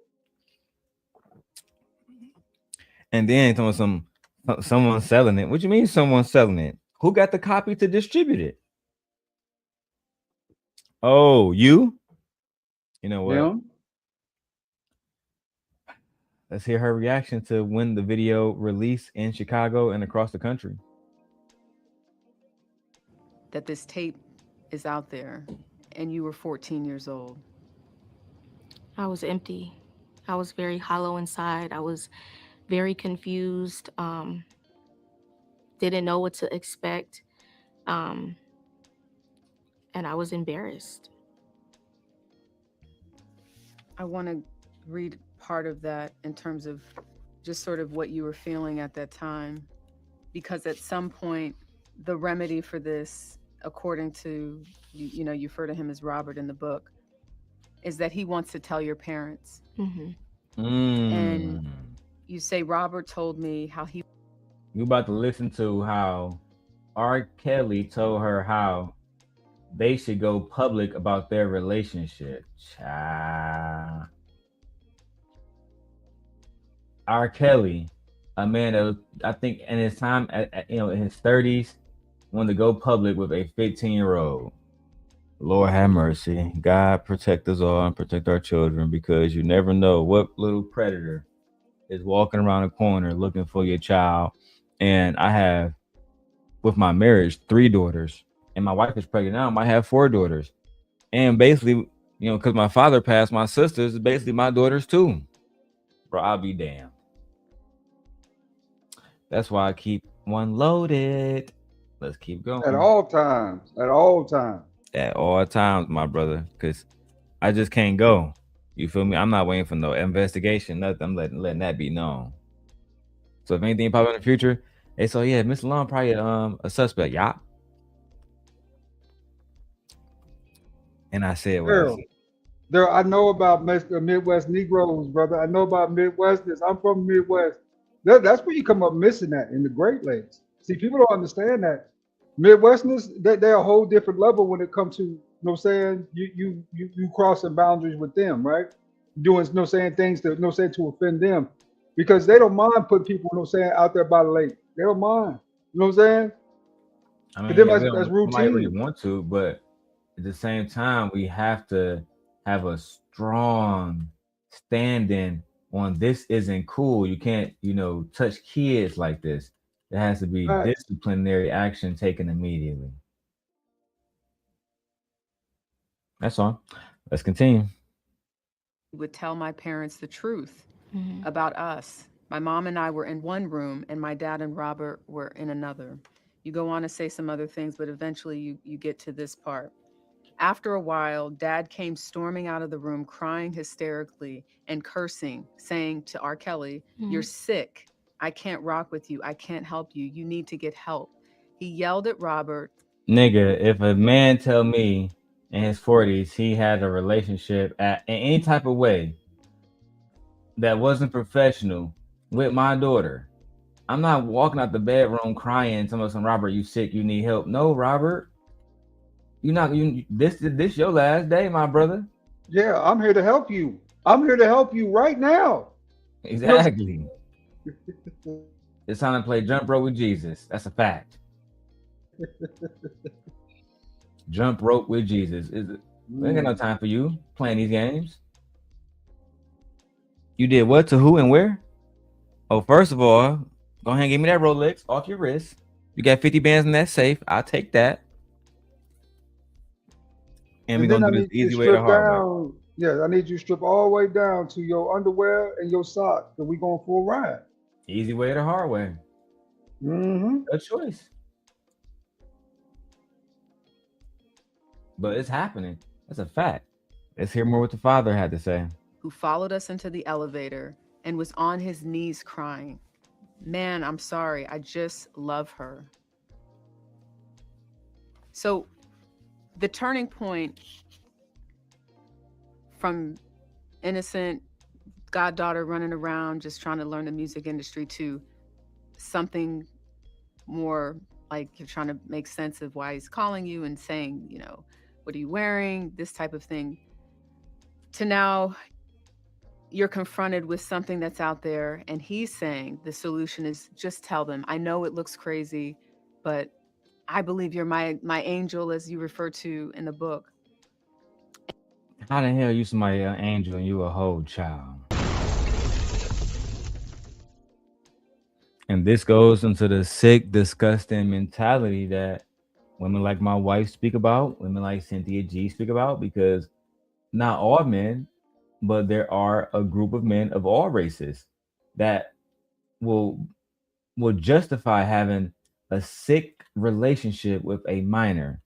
And then someone selling it. What you mean someone selling it? Who got the copy to distribute it? Oh, you? You know what? Him. Let's hear her reaction to when the video released in Chicago and across the country. That this tape is out there and you were 14 years old. I was empty. I was very hollow inside. I was very confused. Didn't know what to expect. Um, and I was embarrassed. I want to read part of that in terms of just sort of what you were feeling at that time, because at some point, the remedy for this, according to you refer to him as Robert in the book, is that he wants to tell your parents. Hmm. And Mm. you say Robert told me how he You about to listen to how R. Kelly told her how they should go public about their relationship. Child. R. Kelly, a man that was, I think in his time, in his 30s, wanted to go public with a 15-year-old. Lord have mercy. God protect us all and protect our children, because you never know what little predator is walking around the corner looking for your child. And I have, with my marriage, 3 daughters, and my wife is pregnant now. I might have 4 daughters. And basically, because my father passed, my sisters is basically my daughters too. Bro, I'll be damned. That's why I keep one loaded. Let's keep At going. all times. At all times. At all times, my brother, because I just can't go. You feel me? I'm not waiting for no investigation, nothing. I'm letting that be known. So if anything pop up in the future, hey, so yeah, Mr. Long probably a suspect, yeah. And I said what I Daryl, said. Daryl, I know about Midwest Negroes, brother. I know about Midwesterners. I'm from Midwest. That's where you come up missing at in the Great Lakes. See, people don't understand that. Midwesterners, they're a whole different level when it comes to, you know what I'm saying, you crossing boundaries with them, right? Doing, you know what I'm saying, things to, you know what I'm saying, to offend them. Because they don't mind putting people, you know what I'm saying, out there by the lake. They don't mind. You know what I'm saying? I To mean, them, yeah, that's we might really routine. want to, but at the same time, we have to have a strong standing on this isn't cool. You can't, touch kids like this. There has to be Facts. disciplinary action taken immediately. That's all. Let's continue. would tell my parents the truth Hmm. about us. My mom and I were in one room, and my dad and Robert were in another. You go on to say some other things, but eventually you get to this part. After a while, Dad came storming out of the room, crying hysterically and cursing, saying to R. Kelly, "You're Hmm. sick. I can't rock with you. I can't help you. You need to get help." He yelled at Robert. Nigga, if a man tell me in his 40s, he had a relationship in any type of way that wasn't professional with my daughter. I'm not walking out the bedroom crying, telling some Robert, you sick, you need help. No, Robert, you not you. This your last day, my brother. Yeah, I'm here to help you. I'm here to help you right now. You know, Exactly. It's time to play jump rope with Jesus. That's a fact. Jump rope with Jesus. We ain't got no mm. time for you playing these games. You did what to who and where? Oh, first of all, go ahead and give me that Rolex off your wrist. You got 50 bands in that safe. I'll take that. And we're And then gonna I do this need you to easy way or the strip hard way. down. Yeah, I need you to strip all the way down to your underwear and your socks. And we going for a ride. Easy way or the hard way. Mm-hmm. A choice. But it's happening. That's a fact. Let's hear more what the father had to say. Who followed us into the elevator and was on his knees crying. Man, I'm sorry. I just love her. So the turning point from innocent goddaughter running around just trying to learn the music industry to something more like you're trying to make sense of why he's calling you and saying, you know, what are you wearing? This type of thing. To now you're confronted with something that's out there and he's saying the solution is just tell them. I know it looks crazy, but I believe you're my angel, as you refer to in the book. How the hell you somebody an angel and you a whole child? And this goes into the sick, disgusting mentality that women like my wife speak about, women like Cynthia G speak about, because not all men, but there are a group of men of all races that will will justify having a sick relationship with a minor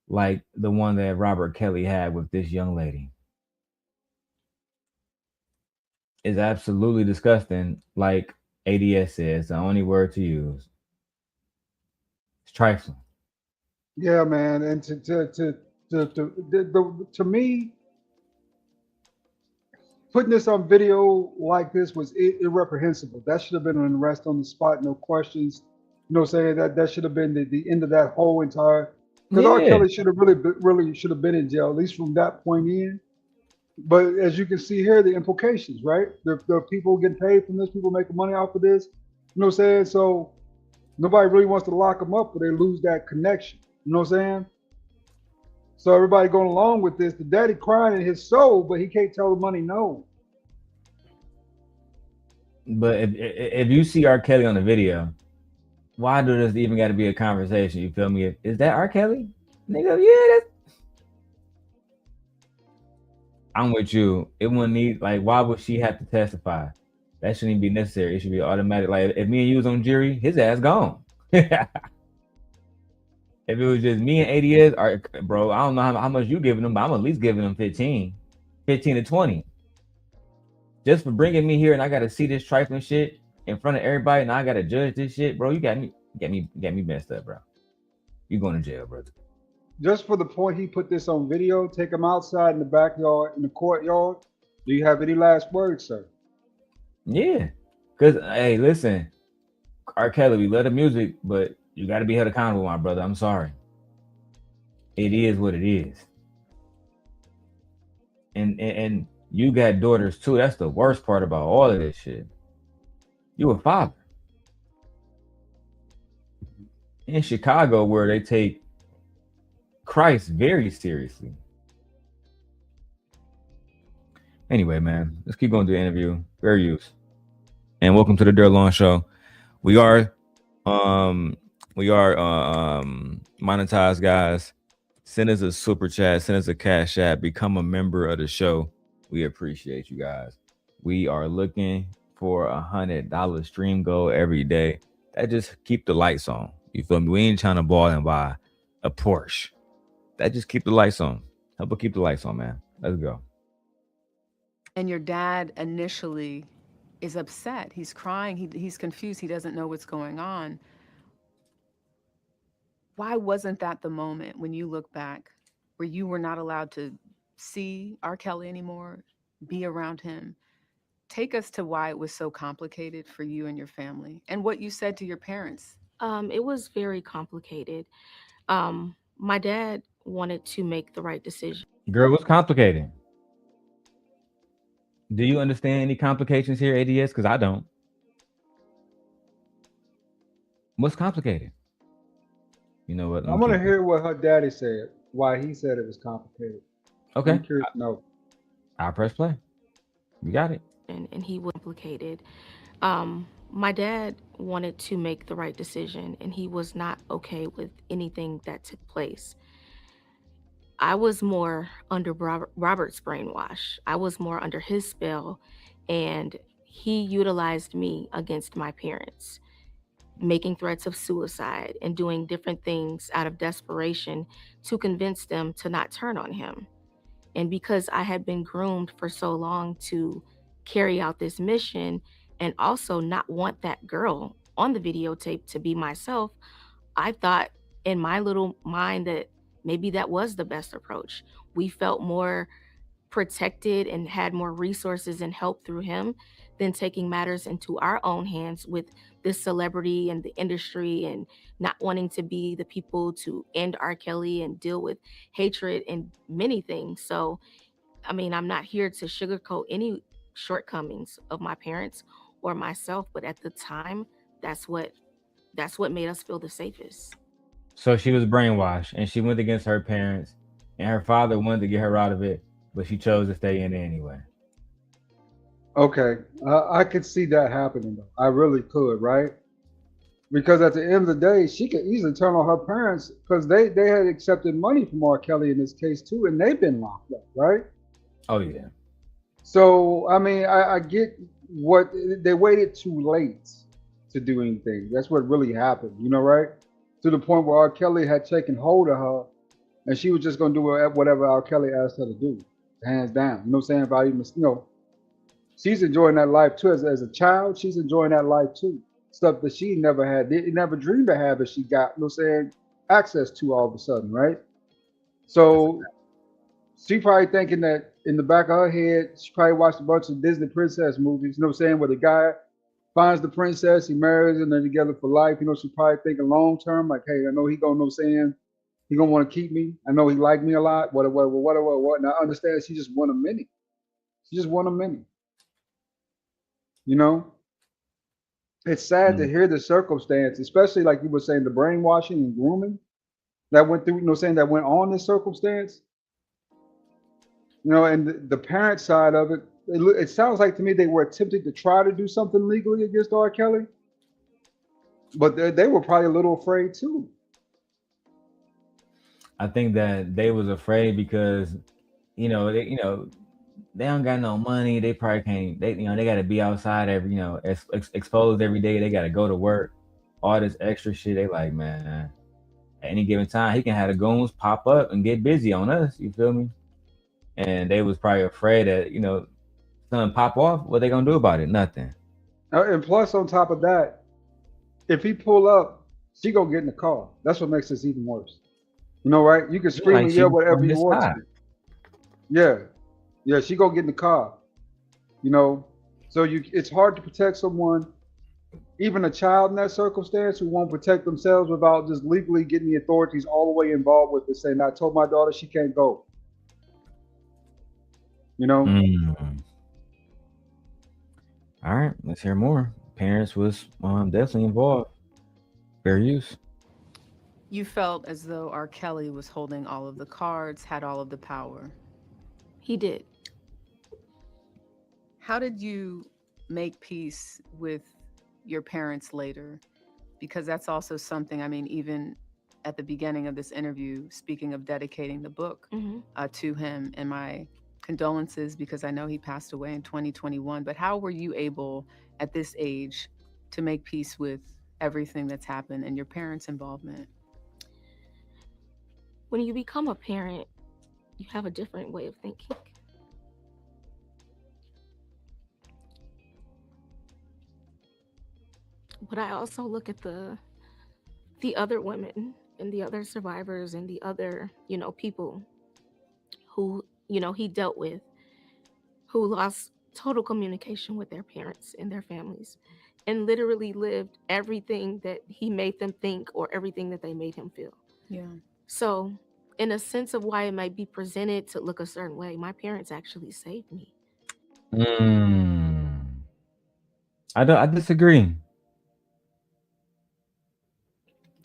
like the one that Robert Kelly had with this young lady. Is absolutely disgusting. Like ADS says, the only word to use. It's trifling. Yeah, man. And to me, putting this on video like this was irreprehensible. That should have been an arrest on the spot, no questions. You know, what I'm saying that should have been the end of that whole entire. Because R. Yeah, Kelly should have really should have been in jail at least from that point in. But as you can see here, the implications, right? There are people getting paid from this, people making money off of this. You know what I'm saying? So nobody really wants to lock them up, but they lose that connection. You know what I'm saying? So everybody going along with this, the daddy crying in his soul, but he can't tell the money no. but if you see R. Kelly on the video, why do this even got to be a conversation? You feel me? Is that R. Kelly? Nigga, yeah, that's. I'm with you. It wouldn't need like. Why would she have to testify? That shouldn't even be necessary. It should be automatic. Like if me and you was on jury, his ass gone. If it was just me and ADS, bro, I don't know how much you giving them, but I'm at least giving them 15 to 20. Just for bringing me here and I got to see this trifling shit in front of everybody and I got to judge this shit, bro. You got me messed up, bro. You going to jail, brother. Just for the point he put this on video, take him outside in the backyard, in the courtyard. Do you have any last words, sir? Yeah. Because, hey, listen, R. Kelly, we love the music, but you got to be held accountable, my brother. I'm sorry. It is what it is. And you got daughters too. That's the worst part about all of this shit. You a father in Chicago where they take Christ very seriously. Anyway, man, let's keep going to the interview. Fair use. And welcome to the Darrel Show. We are monetized, guys. Send us a super chat, send us a cash app, become a member of the show. We appreciate you guys. We are looking for $100 stream goal every day. That just keep the lights on. You feel me? We ain't trying to ball and buy a Porsche. That just keep the lights on. Help us keep the lights on, man. Let's go. And your dad initially is upset. He's crying. He's confused. He doesn't know what's going on. Why wasn't that the moment when you look back where you were not allowed to see R. Kelly anymore, be around him. Take us to why it was so complicated for you and your family and what you said to your parents. It was very complicated. My dad wanted to make the right decision. Girl, what's complicated? Do you understand any complications here, ADS? Because I don't. What's complicated? You know what? Let I me want to keep it. hear what her daddy said, why he said it was complicated. I'm Okay, curious to know. I'll press play. You got it. And he was complicated. My dad wanted to make the right decision, and he was not okay with anything that took place. I was more under Robert's brainwash. I was more under his spell, and he utilized me against my parents, making threats of suicide and doing different things out of desperation to convince them to not turn on him. And because I had been groomed for so long to carry out this mission and also not want that girl on the videotape to be myself, I thought in my little mind that maybe that was the best approach. We felt more protected and had more resources and help through him than taking matters into our own hands with this celebrity and the industry and not wanting to be the people to end R. Kelly and deal with hatred and many things. So, I mean, I'm not here to sugarcoat any shortcomings of my parents or myself, but at the time, that's what that's what made us feel the safest. So she was brainwashed and she went against her parents, and her father wanted to get her out of it, but she chose to stay in it anyway. Okay, I could see that happening though. I really could, right? Because at the end of the day, she could easily turn on her parents because they had accepted money from R. Kelly in this case too, and they've been locked up, right? Oh yeah. So I mean, I get what they waited too late to do anything. That's what really happened, right? To the point where R. Kelly had taken hold of her, and she was just gonna do whatever R. Kelly asked her to do, hands down. You know what I'm saying? About even, she's enjoying that life too. As a child, she's enjoying that life too. Stuff that she never had, never dreamed to have, but she got, you know what I'm saying, access to all of a sudden, right? That's a So she probably thinking that in the back of her head, she probably watched a bunch of Disney princess movies, you know what I'm saying, where the guy finds the princess, he marries, and they're together for life. She probably thinking long term, like, hey, I know he gonna, know what I'm saying, he gonna want to keep me. I know he like me a lot, what. And I understand she just want a minute. She just want a minute, you know? It's sad to mm. hear the circumstance, especially like you were saying, the brainwashing and grooming that went through, saying that went on this circumstance, and the parent side of it, it sounds like to me they were attempting to try to do something legally against R. Kelly, but they were probably a little afraid too. I think that they was afraid because they don't got no money. They probably can't. They got to be outside every exposed every day. They got to go to work. All this extra shit. They like, man. At any given time, he can have the goons pop up and get busy on us. You feel me? And they was probably afraid that something pop off. What they gonna do about it? Nothing. And plus, on top of that, if he pull up, she gonna get in the car. That's what makes this even worse. Right? You can scream Like and she yell was whatever on you his want side. to. Yeah, yeah, she gonna get in the car. You know, so it's hard to protect someone, even a child in that circumstance, who won't protect themselves without just legally getting the authorities all the way involved with it, saying, "I told my daughter she can't go." You know, Mm. All right, let's hear more. Parents was definitely involved. Fair use. You felt as though R. Kelly was holding all of the cards, had all of the power. He did. How did you make peace with your parents later? Because that's also something, I mean, even at the beginning of this interview, speaking of dedicating the book Hmm. to him, and my condolences because I know he passed away in 2021. But how were you able at this age to make peace with everything that's happened and your parents' involvement? When you become a parent, you have a different way of thinking. But I also look at the other women and the other survivors and the other, people. who, he dealt with, who lost total communication with their parents and their families, and literally lived everything that he made them think or everything that they made him feel. Yeah. So, in a sense of why it might be presented to look a certain way, my parents actually saved me. Mm. I disagree.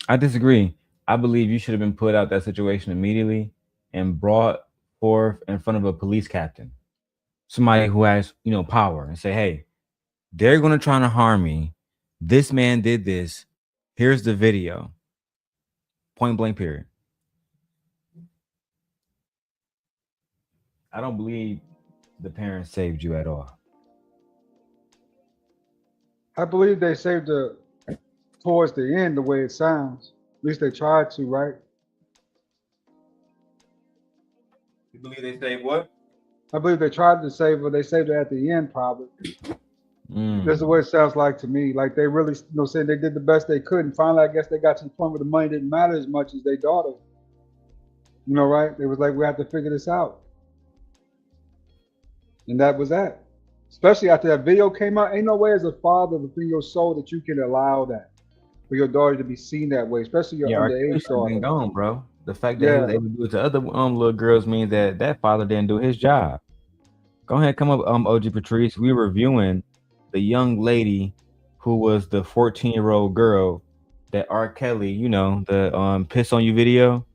I disagree. I believe you should have been put out that situation immediately and brought forth in front of a police captain, somebody who has power, and say, "Hey, they're going to try to harm me. This man did this. Here's the video. Point blank. Period." I don't believe the parents saved you at all. I believe they saved her towards the end, the way it sounds. At least they tried to, right? You believe they saved what? I believe they tried to save her. They saved her at the end, probably. That's the Mm. way it sounds like to me. Like they really, saying they did the best they could. And finally, I guess they got to the point where the money didn't matter as much as their daughter. Right? They was like, we have to figure this out. And that was that. Especially after that video came out, ain't no way as a father within your soul that you can allow that for your daughter to be seen that way, especially your Yeah, R. Kelly underage should have been daughter. gone, bro. The fact that he was Yeah. able to do it to other little girls means that that father didn't do his job. Go ahead, come up, OG Patrice. We were reviewing the young lady who was the 14-year-old girl that R. Kelly, the piss on you video.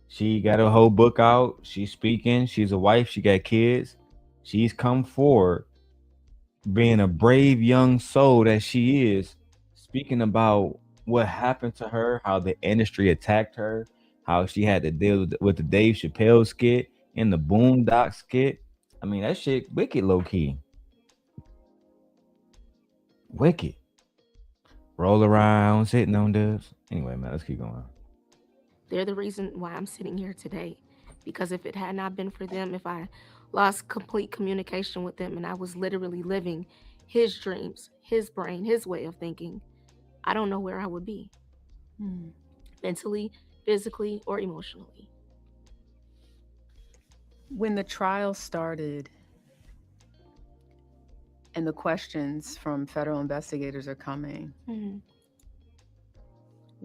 She got a whole book out. She's speaking. She's a wife. She got kids. She's come forward, being a brave young soul that she is, speaking about what happened to her, how the industry attacked her, how she had to deal with the Dave Chappelle skit and the Boondock skit. I mean, that shit wicked, low key. Wicked. Roll around, sitting on this. Anyway, man, let's keep going. They're the reason why I'm sitting here today. Because if it had not been for them, if I lost complete communication with them and I was literally living his dreams, his brain, his way of thinking, I don't know where I would be Hmm. mentally, physically, or emotionally. When the trial started and the questions from federal investigators are coming, Mhm.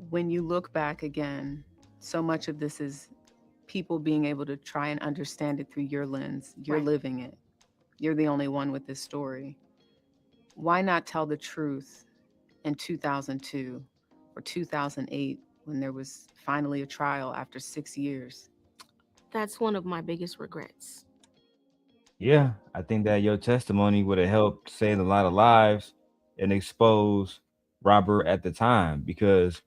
when you look back again, so much of this is people being able to try and understand it through your lens. You're Right. living it. You're the only one with this story. Why not tell the truth in 2002 or 2008 when there was finally a trial after 6 years? That's one of my biggest regrets. Yeah, I think that your testimony would have helped save a lot of lives and expose Robert at the time, because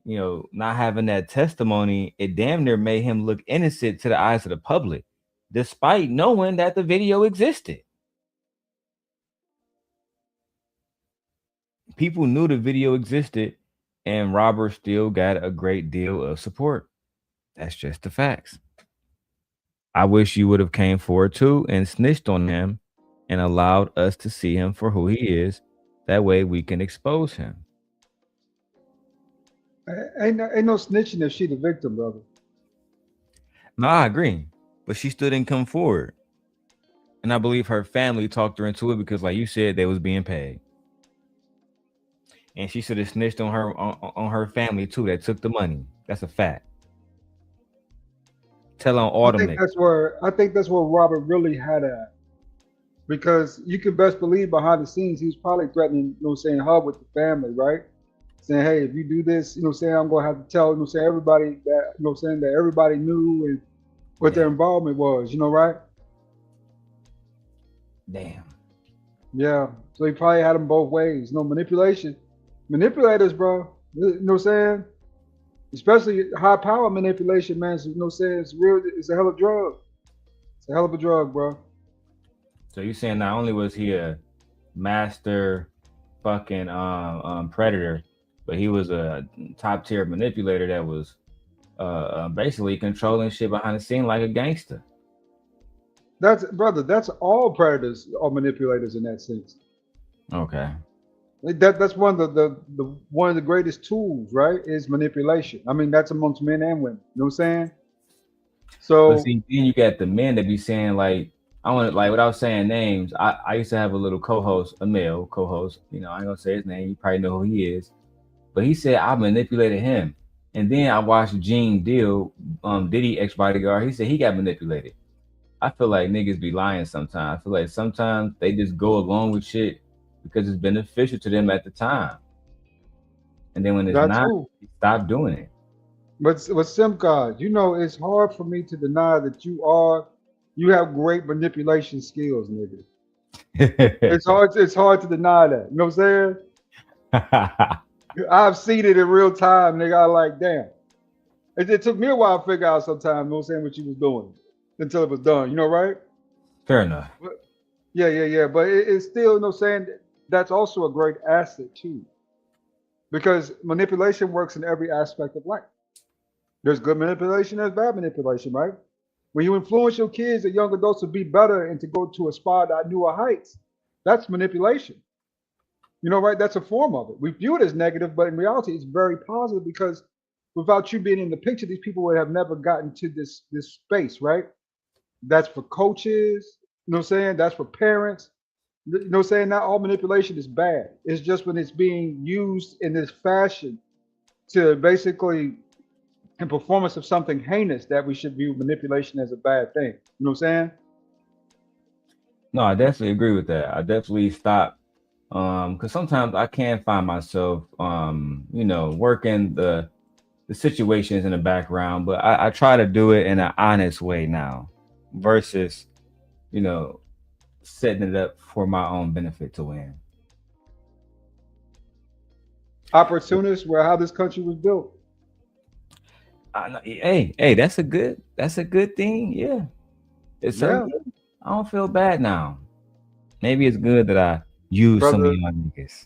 not having that testimony, it damn near made him look innocent to the eyes of the public, despite knowing that the video existed. People knew the video existed, and Robert still got a great deal of support. That's just the facts. I wish you would have came forward too and snitched on him and allowed us to see him for who he is. That way we can expose him. Ain't no snitching if she the victim, brother. No, I agree. But she still didn't come forward. And I believe her family talked her into it because, like you said, they was being paid. And she should have snitched on her family too that took the money. That's a fact. Tell on all I them think niggas. that's where Robert really had at. Because you can best believe behind the scenes he was probably threatening, saying her with the family, right? Saying, hey, if you do this, saying I'm gonna have to tell, saying everybody that, saying that everybody knew and what their Damn. involvement was, right? Damn. Yeah. So he probably had them both ways. Manipulation. Manipulators, bro. You know what I'm saying? Especially high power manipulation, man. So, saying it's real, it's a hell of a drug. It's a hell of a drug, bro. So you saying not only was he a master fucking predator, but he was a top tier manipulator that was basically controlling shit behind the scene like a gangster. That's all predators are manipulators in that sense. Okay. That's one of the one of the greatest tools, right? Is manipulation. I mean, that's amongst men and women. You know what I'm saying? But So see, then you got the men that be saying like, I want to like without saying names. I used to have a little co-host, a male co-host. You know, I ain't gonna say his name. You probably know who he is. But he said I manipulated him. And then I watched Gene Deal, Diddy ex bodyguard. He said he got manipulated. I feel like niggas be lying sometimes. I feel like sometimes they just go along with shit because it's beneficial to them at the time. And then when it's that's not, who. they stop doing it. But Simcon, you know, it's hard for me to deny that you have great manipulation skills, nigga. It's hard to deny that. You know what I'm saying? I've seen it in real time, nigga. I like, damn. It took me a while to figure out sometimes, you know what I'm saying, what you was doing until it was done, you know, right? Fair enough. But, yeah. But it's still, you know what I'm saying, that's also a great asset too. Because manipulation works in every aspect of life. There's good manipulation, there's bad manipulation, right? When you influence your kids and young adults to be better and to go to aspire to newer heights, that's manipulation. You know, right? That's a form of it. We view it as negative, but in reality, it's very positive because without you being in the picture, these people would have never gotten to this space, right? That's for coaches, you know what I'm saying? That's for parents. You know what I'm saying? Not all manipulation is bad. It's just when it's being used in this fashion to basically in performance of something heinous that we should view manipulation as a bad thing. You know what I'm saying? No, I definitely agree with that. I definitely stop because sometimes I can find myself working the situations in the background, but I try to do it in an honest way now versus, you know, setting it up for my own benefit to win. Opportunists were how this country was built. Hey, that's a good thing. Yeah, it's so Yeah, good. I don't feel bad now. Maybe it's good that I use some of brother. y'all niggas.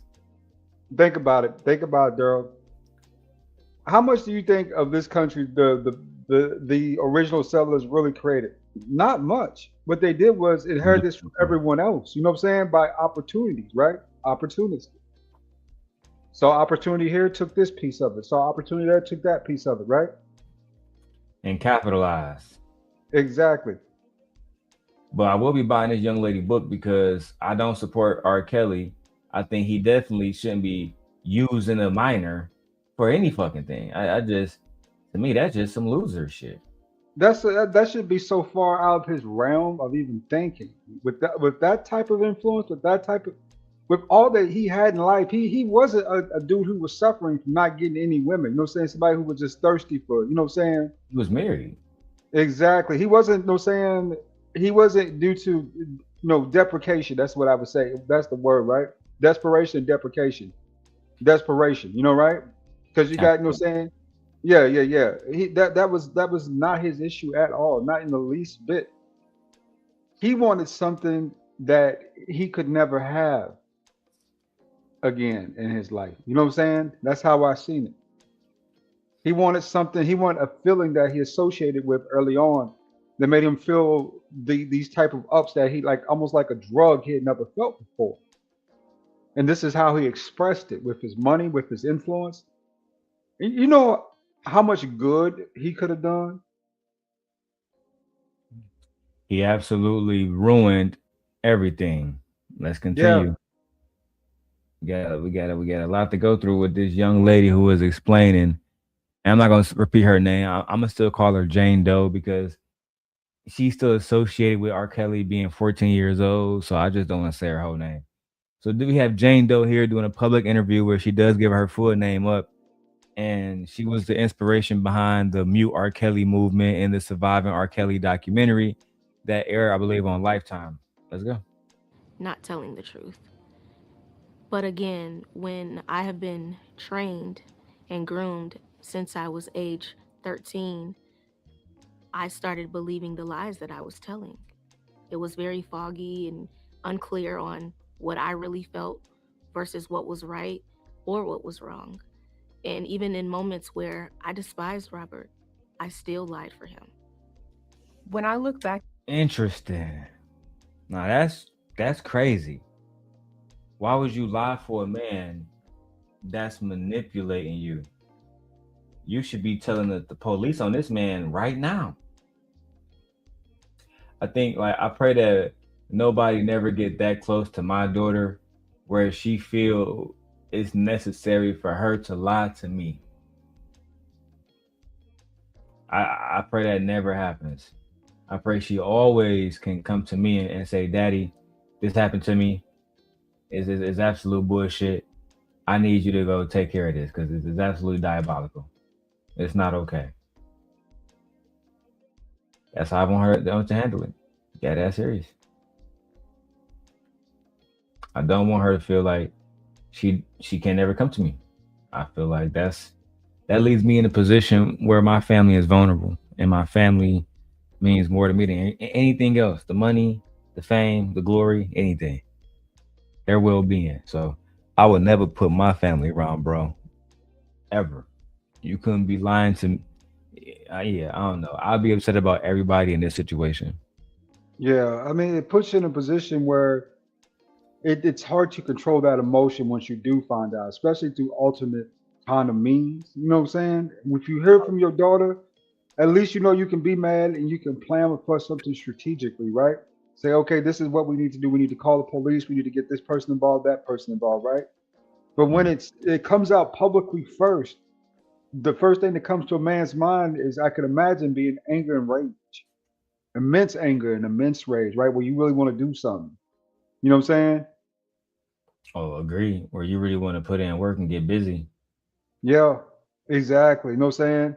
Think about it. Think about it, Darrell. How much do you think of this country the original settlers really created? Not much. What they did was inherit this from everyone else. You know what I'm saying? By opportunities, right? Opportunities. So opportunity here took this piece of it. So opportunity there took that piece of it, right? And capitalize. Exactly. But I will be buying this young lady book because I don't support R. Kelly. I think he definitely shouldn't be using a minor for any fucking thing. I just, to me, that's just some loser shit. That should be so far out of his realm of even thinking. With that type of influence, with that type of with all that he had in life, he wasn't a dude who was suffering from not getting any women. You know what I'm saying? Somebody who was just thirsty for, you know what I'm saying? He was married. Exactly. He wasn't, you know what I'm saying? He wasn't due to, deprecation. That's what I would say. That's the word, right? Desperation and deprecation. Desperation, you know, right? Because you got, you know what I'm saying? Yeah. That was not his issue at all, not in the least bit. He wanted something that he could never have again in his life. You know what I'm saying? That's how I seen it. He wanted something, he wanted a feeling that he associated with early on that made him feel these type of ups that he like almost like a drug he had never felt before. And this is how he expressed it with his money, with his influence. And you know how much good he could have done? He absolutely ruined everything. Let's Yeah. continue. We got a lot to go through with this young lady who was explaining. And I'm not gonna repeat her name. I'm gonna still call her Jane Doe because she's still associated with R. Kelly being 14 years old. So I just don't want to say her whole name. So do we have Jane Doe here doing a public interview where she does give her full name up, and she was the inspiration behind the Mute R. Kelly movement and the Surviving R. Kelly documentary that aired, I believe, on Lifetime. Let's go. Not telling the truth. But again, when I have been trained and groomed since I was age 13, I started believing the lies that I was telling. It was very foggy and unclear on what I really felt versus what was right or what was wrong. And even in moments where I despised Robert, I still lied for him. When I look back, Interesting. Now that's crazy. Why would you lie for a man that's manipulating you? You should be telling the police on this man right now. I think like I pray that nobody never get that close to my daughter where she feel it's necessary for her to lie to me. I pray that never happens. I pray she always can come to me and say, "Daddy, this happened to me. Is absolute bullshit. I need you to go take care of this because it's absolutely diabolical. It's not okay." That's how I want her to handle it. Yeah, that's serious. I don't want her to feel like she can never come to me. I feel like that leaves me in a position where my family is vulnerable, and my family means more to me than anything else. The money, the fame, the glory, anything. Their well being. So I would never put my family around, bro. Ever. You couldn't be lying to me. Yeah, I don't know. I'll be upset about everybody in this situation. Yeah, I mean, it puts you in a position where it's hard to control that emotion once you do find out, especially through alternate kind of means. You know what I'm saying? If you hear from your daughter, at least you know you can be mad and you can plan for something strategically, right? Say, okay, this is what we need to do. We need to call the police. We need to get this person involved, that person involved, right? But when Mm. it comes out publicly first, the first thing that comes to a man's mind is I can imagine being anger and rage, immense anger and immense rage, right? Where you really want to do something. You know what I'm saying? Oh, agree. Where you really want to put in work and get busy. Yeah, exactly. You know what I'm saying?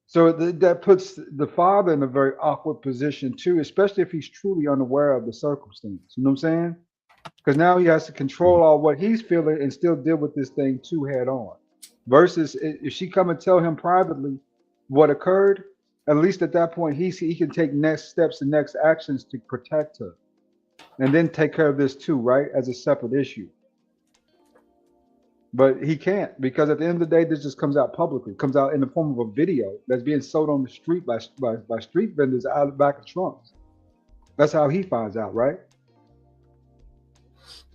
So that puts the father in a very awkward position too, especially if he's truly unaware of the circumstance. You know what I'm saying? Because now he has to control all what he's feeling and still deal with this thing too head on. Versus if she come and tell him privately what occurred, at least at that point he can take next steps and next actions to protect her, and then take care of this too, right? As a separate issue. But he can't because at the end of the day, this just comes out publicly. Comes out in the form of a video that's being sold on the street by street vendors out of the back of trunks. That's how he finds out, right?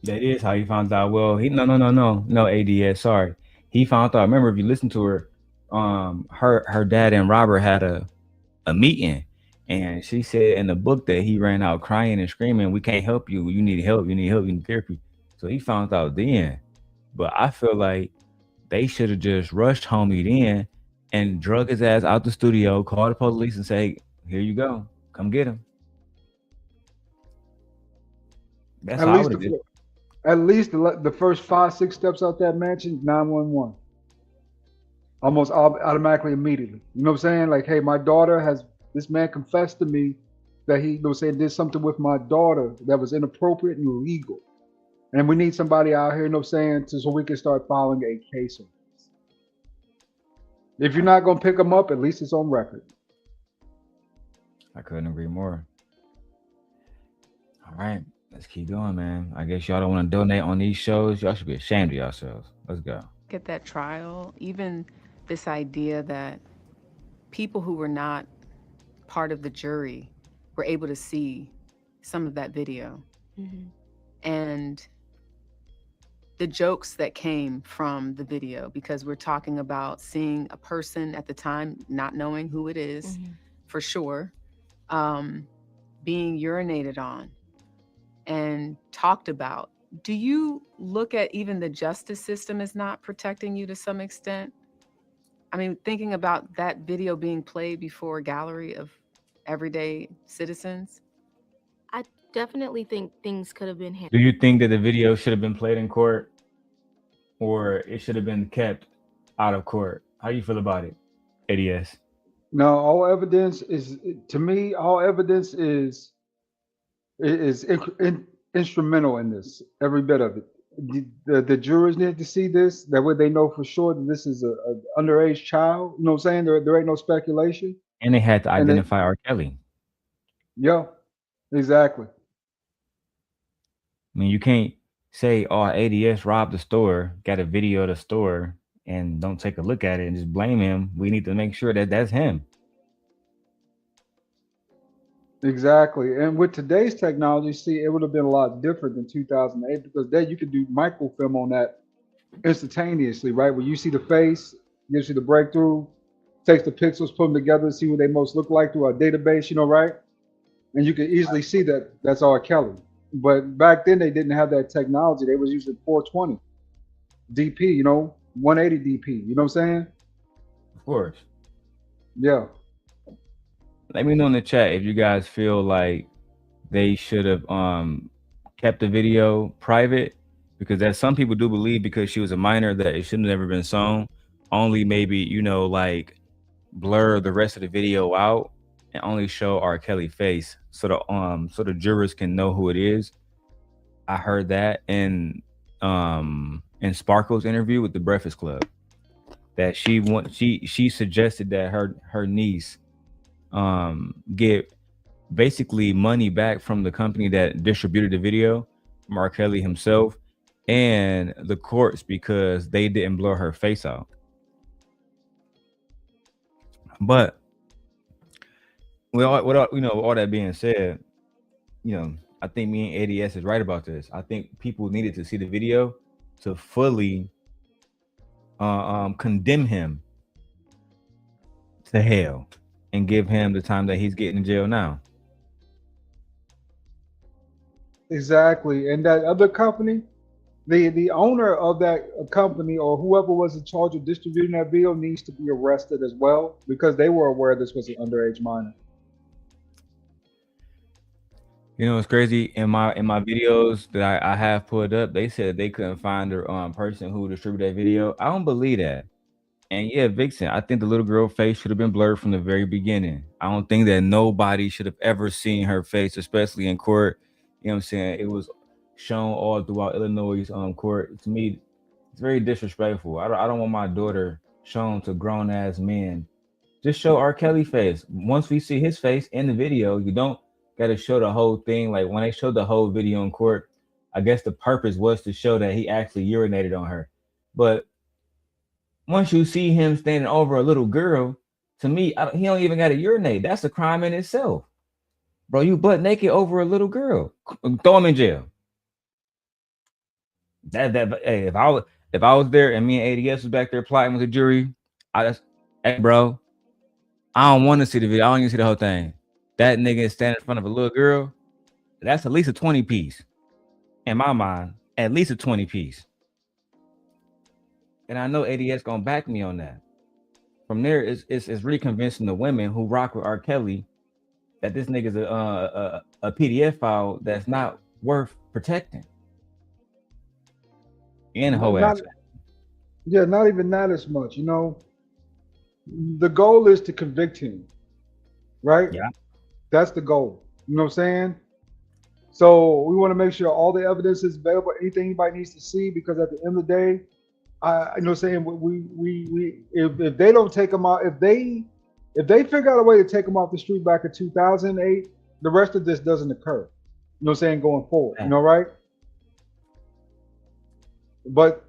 That is how he found out. Well, he no ADS. Sorry, he found out. Remember, if you listen to her, her dad and Robert had a meeting, and she said in the book that he ran out crying and screaming, "We can't help you. You need help. You need help. You need therapy." So he found out then. But I feel like they should have just rushed homie then and drug his ass out the studio, called the police, and say, "Here you go, come get him." That's At how I least would have did. the first 5 6 steps out that mansion, 911, almost automatically immediately. You know what I'm saying? Like, hey, my daughter has this man confessed to me that he, you know, saying did something with my daughter that was inappropriate and illegal, and we need somebody out here, you know, what I'm saying, so we can start filing a case on this. If you're I, not gonna pick them up, at least it's on record. I couldn't agree more. All right, let's keep going, man. I guess y'all don't want to donate on these shows. Y'all should be ashamed of yourselves. Let's go. At that trial, even this idea that people who were not part of the jury were able to see some of that video, Hmm. and the jokes that came from the video, because we're talking about seeing a person at the time, not knowing who it is Hmm. for sure, um, being urinated on and talked about. Do you look at even the justice system as not protecting you to some extent? I mean, thinking about that video being played before a gallery of everyday citizens. I definitely think things could have been Do handled. you think that the video should have been played in court, or it should have been kept out of court? How do you feel about it, ADS? No, all evidence is to me. All evidence is instrumental in this. Every bit of it. The jurors need to see this. That way, they know for sure that this is a underage child. You know what I'm saying? There ain't no speculation. And they had to And it, identify R. Kelly. yeah, exactly, I mean, you can't say, "Oh, ADS robbed the store, got a video of the store, and don't take a look at it and just blame him." We need to make sure that that's him. exactly. And with today's technology, see, it would have been a lot different than 2008 because then you could do microfilm on that instantaneously, right? Where you see the face, gives you the breakthrough, takes the pixels, put them together, see what they most look like through our database, you know, right? and you can easily see that that's R. Kelly. But back then they didn't have that technology. They was using 420 DP, 180 DP. You know what I'm saying? Of course. Yeah. Let me know in the chat if you guys feel like they should have kept the video private, because that some people do believe because she was a minor that it shouldn't have never been shown. Only maybe, like blur the rest of the video out and only show R. Kelly face so the jurors can know who it is. I heard that in Sparkle's interview with the Breakfast Club, that she suggested that her niece get basically money back from the company that distributed the video, from R. Kelly himself and the courts, because they didn't blur her face out. But with all that being said, I think me and ADS is right about this. I think people needed to see the video to fully condemn him to hell and give him the time that he's getting in jail now. Exactly. And that other company, the owner of that company or whoever was in charge of distributing that video needs to be arrested as well, because they were aware this was an underage minor. It's crazy. In my videos that I have put up, they said they couldn't find the person who distributed that video. I don't believe that. And yeah, Vixen, I think the little girl face should have been blurred from the very beginning. I don't think that nobody should have ever seen her face, especially in court. You know what I'm saying? It was shown all throughout Illinois court. To me, it's very disrespectful. I don't want my daughter shown to grown ass men. Just show R. Kelly face. Once we see his face in the video, you don't got to show the whole thing. Like when they showed the whole video in court, I guess the purpose was to show that he actually urinated on her. But once you see him standing over a little girl, to me, he don't even got to urinate. That's a crime in itself. Bro, you butt naked over a little girl. Throw him in jail. Hey, if I was there and me and ADS was back there plotting with the jury, hey bro, I don't want to see the video. I don't even see the whole thing. That nigga is standing in front of a little girl. That's at least a 20 piece. In my mind, at least a 20 piece. And I know ADS gonna back me on that. From there, it's really convincing the women who rock with R. Kelly that this nigga's a PDF file that's not worth protecting. And whole ass. Yeah, not even that as much. The goal is to convict him, right? Yeah. That's the goal. You know what I'm saying? So we want to make sure all the evidence is available, anything anybody needs to see, because at the end of the day, you know what I'm saying, we if they don't take them out, if they figure out a way to take them off the street back in 2008, the rest of this doesn't occur. You know what I'm saying, going forward. Right? But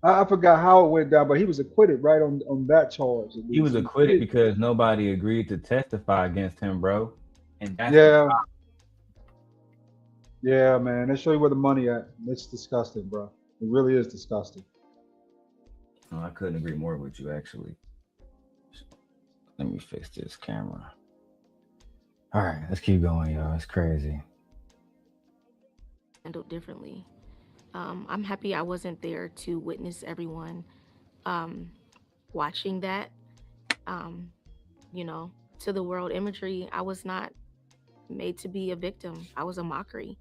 I forgot how it went down, but he was acquitted, right, on that charge. He was acquitted because nobody agreed to testify against him, bro. And that's yeah, man. Let's show you where the money at. It's disgusting, bro. It really is disgusting. Oh, I couldn't agree more with you, actually. Let me fix this camera. All right, let's keep going, y'all. It's crazy. Handled differently. I'm happy I wasn't there to witness everyone watching that. To the world imagery, I was not made to be a victim. I was a mockery.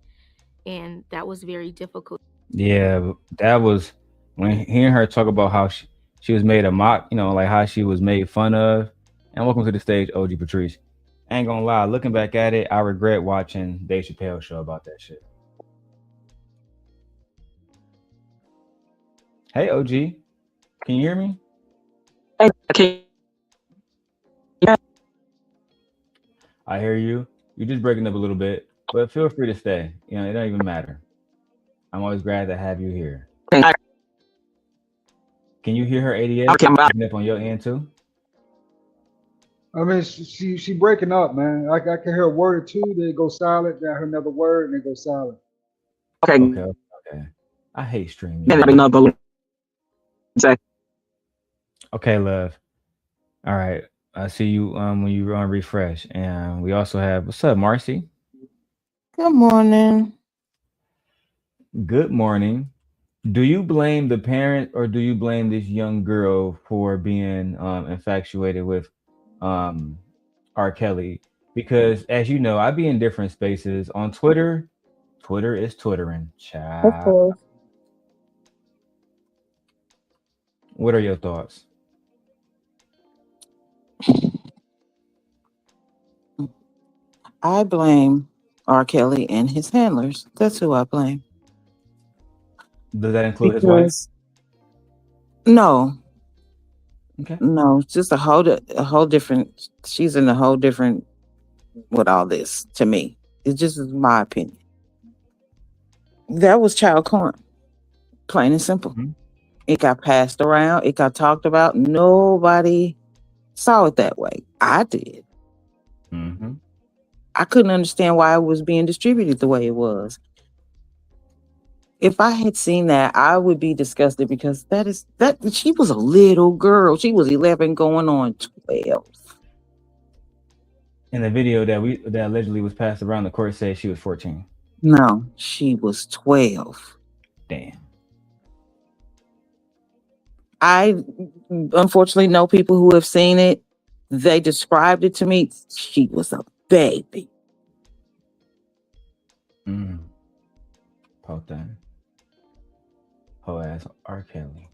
And that was very difficult. Yeah, that was when hearing her talk about how she was made a mock, like how she was made fun of. And welcome to the stage, OG Patrice. I ain't gonna lie, looking back at it, I regret watching Dave Chappelle's show about that shit. Hey, OG, can you hear me? Okay. I hear you. You're just breaking up a little bit, but feel free to stay. It don't even matter. I'm always glad to have you here. Can you hear her ADS? Okay, I'm back. Up on your end too? I mean, she breaking up, man. I can hear a word or two, then it goes silent. Then I hear another word, and it goes silent. Okay. I hate streaming. Okay, love. All right. I see you when you refresh. And we also have, what's up, Marcy? Good morning. Good morning. Do you blame the parent or do you blame this young girl for being infatuated with um, R. Kelly? Because as you know, I be in different spaces on Twitter. Twitter is twittering. Of Child. course. What are your thoughts? I blame R. Kelly and his handlers. That's who I blame. Does that include his wife? Because no, Okay. no, it's just a whole different. She's in a whole different with all this to me. It just is my opinion. That was child porn, plain and simple. Mhm. It got passed around. It got talked about. Nobody saw it that way. I did. Mhm. I couldn't understand why it was being distributed the way it was. If I had seen that, I would be disgusted because that she was a little girl. She was 11 going on 12. In the video that allegedly was passed around, the court said she was 14. No, she was 12. Damn. I unfortunately know people who have seen it. They described it to me. She was a baby. Mm. Poor thing. Whole ass R. Kelly.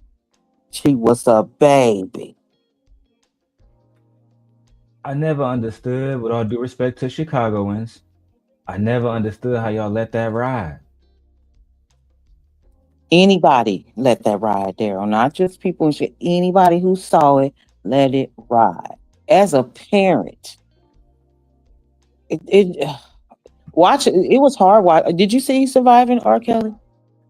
She was a baby. I never understood, with all due respect to Chicagoans, I never understood how y'all let that ride. Anybody let that ride, Darrell. Not just people in shit. Anybody who saw it, let it ride. As a parent, it watch it. It was hard. Did you see Surviving R. Kelly?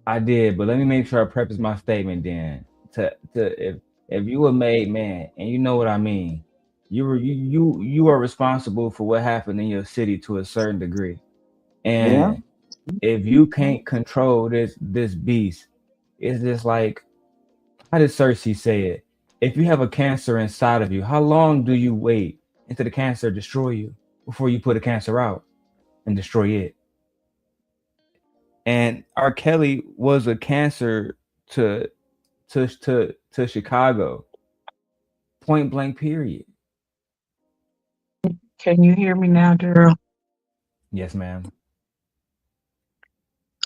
I did, but let me make sure I preface my statement then. If you a made man, and you know what I mean, you are responsible for what happened in your city to a certain degree. Yeah. And if you can't control this beast, it's just like, how did Cersei say it? If you have a cancer inside of you, how long do you wait until the cancer destroy you before you put the cancer out and destroy it? And R. Kelly was a cancer to to Chicago. Point blank. Period. Can you hear me now, Darrell? Yes, ma'am.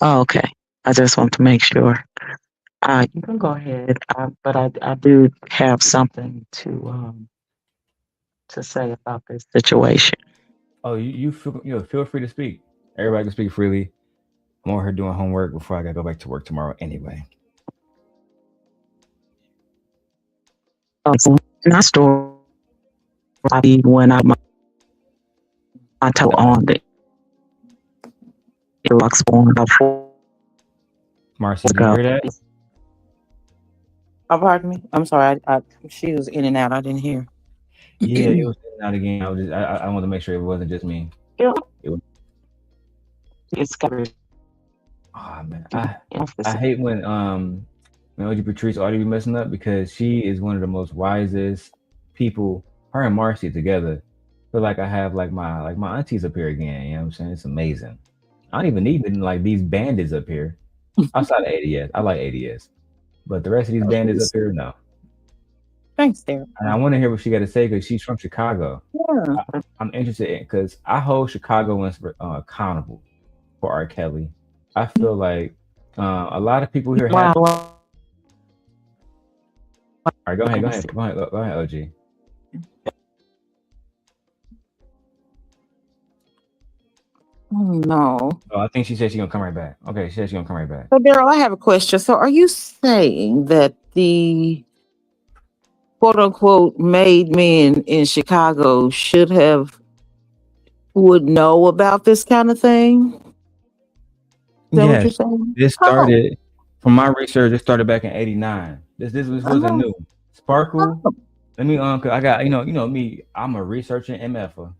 Oh, okay. I just want to make sure. You can go ahead, but I do have something to say about this situation. Oh, feel free to speak. Everybody can speak freely. I'm over here doing homework before I gotta go back to work tomorrow anyway. So, my story when I told on the box born about 4 Marcy, did you ago. hear that? Oh, pardon me. I'm sorry. She was in and out. I didn't hear. Yeah, it was in and out again. I wanted to make sure it wasn't just me. Yeah, It was, it's covered. oh man, I hate when OG Patrice ought to be messing up because she is one of the most wisest people. Her and Marcy together. Feel like I have like my aunties up here again. You know what I'm saying? It's amazing. I don't even need like these bandits up here. Outside of ADS, I like ADS, but the rest of these bandits up here, no. Thanks, Darrell. And I want to hear what she got to say because she's from Chicago. Yeah. I'm interested in because I hold Chicagoans accountable for R. Kelly. I feel like a lot of people here have. Wow. All right, go ahead, OG. Oh, no. Oh, I think she said she's gonna come right back. Okay, she said she's gonna come right back. So, Darrell, I have a question. So, are you saying that the quote unquote made men in Chicago would know about this kind of thing? Is that what you're Yes, saying? this Oh, started from my research. It started back in '89. This wasn't oh, new. Sparkle. oh. Let me 'cause I got me. I'm a researcher MFer.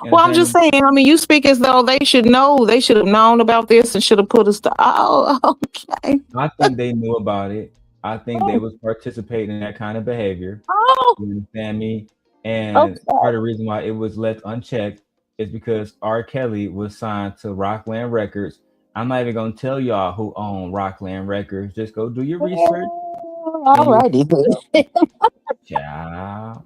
You Well, I'm understand just me? saying. I mean, you speak as though they should know. They should have known about this and should have put us to. Oh, okay. I think they knew about it. I think they Oh, was participating in that kind of behavior. oh, You understand me? And okay. part of the reason why it was left unchecked is because R. Kelly was signed to Rockland Records. I'm not even gonna tell y'all who owned Rockland Records. Just go do your research All and you'll righty then. child.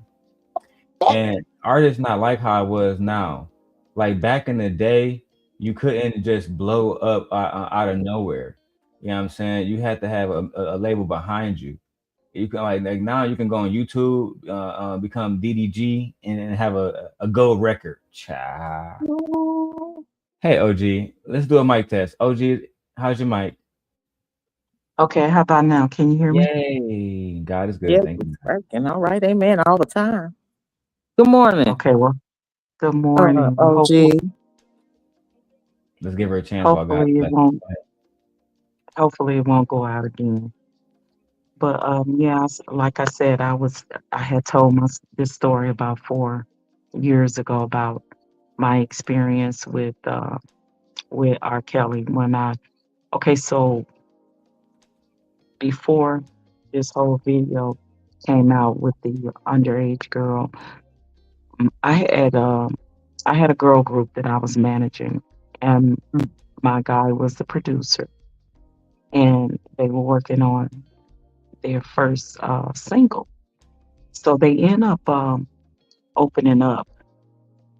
And art is not like how it was now. Like back in the day, you couldn't just blow up out of nowhere. You know what I'm saying? You had to have a label behind you. You can like now you can go on YouTube, become DDG, and have a gold record. Child. Hey OG, let's do a mic test. OG, how's your mic? Okay, how about now? Can you hear me? Yay! God is good. Yes, Thank it's you. working. All right, amen. All the time. Good morning, Okay. Okay, well, good morning. Well, OG. Let's give her a chance while God hopefully it bless. won't hopefully it won't go out again. But yeah, like I said, I had told this story about 4 years ago about my experience with R. Kelly when I okay, so before this whole video came out with the underage girl, I had I had a girl group that I was managing, and my guy was the producer, and they were working on their first single. So they end up opening up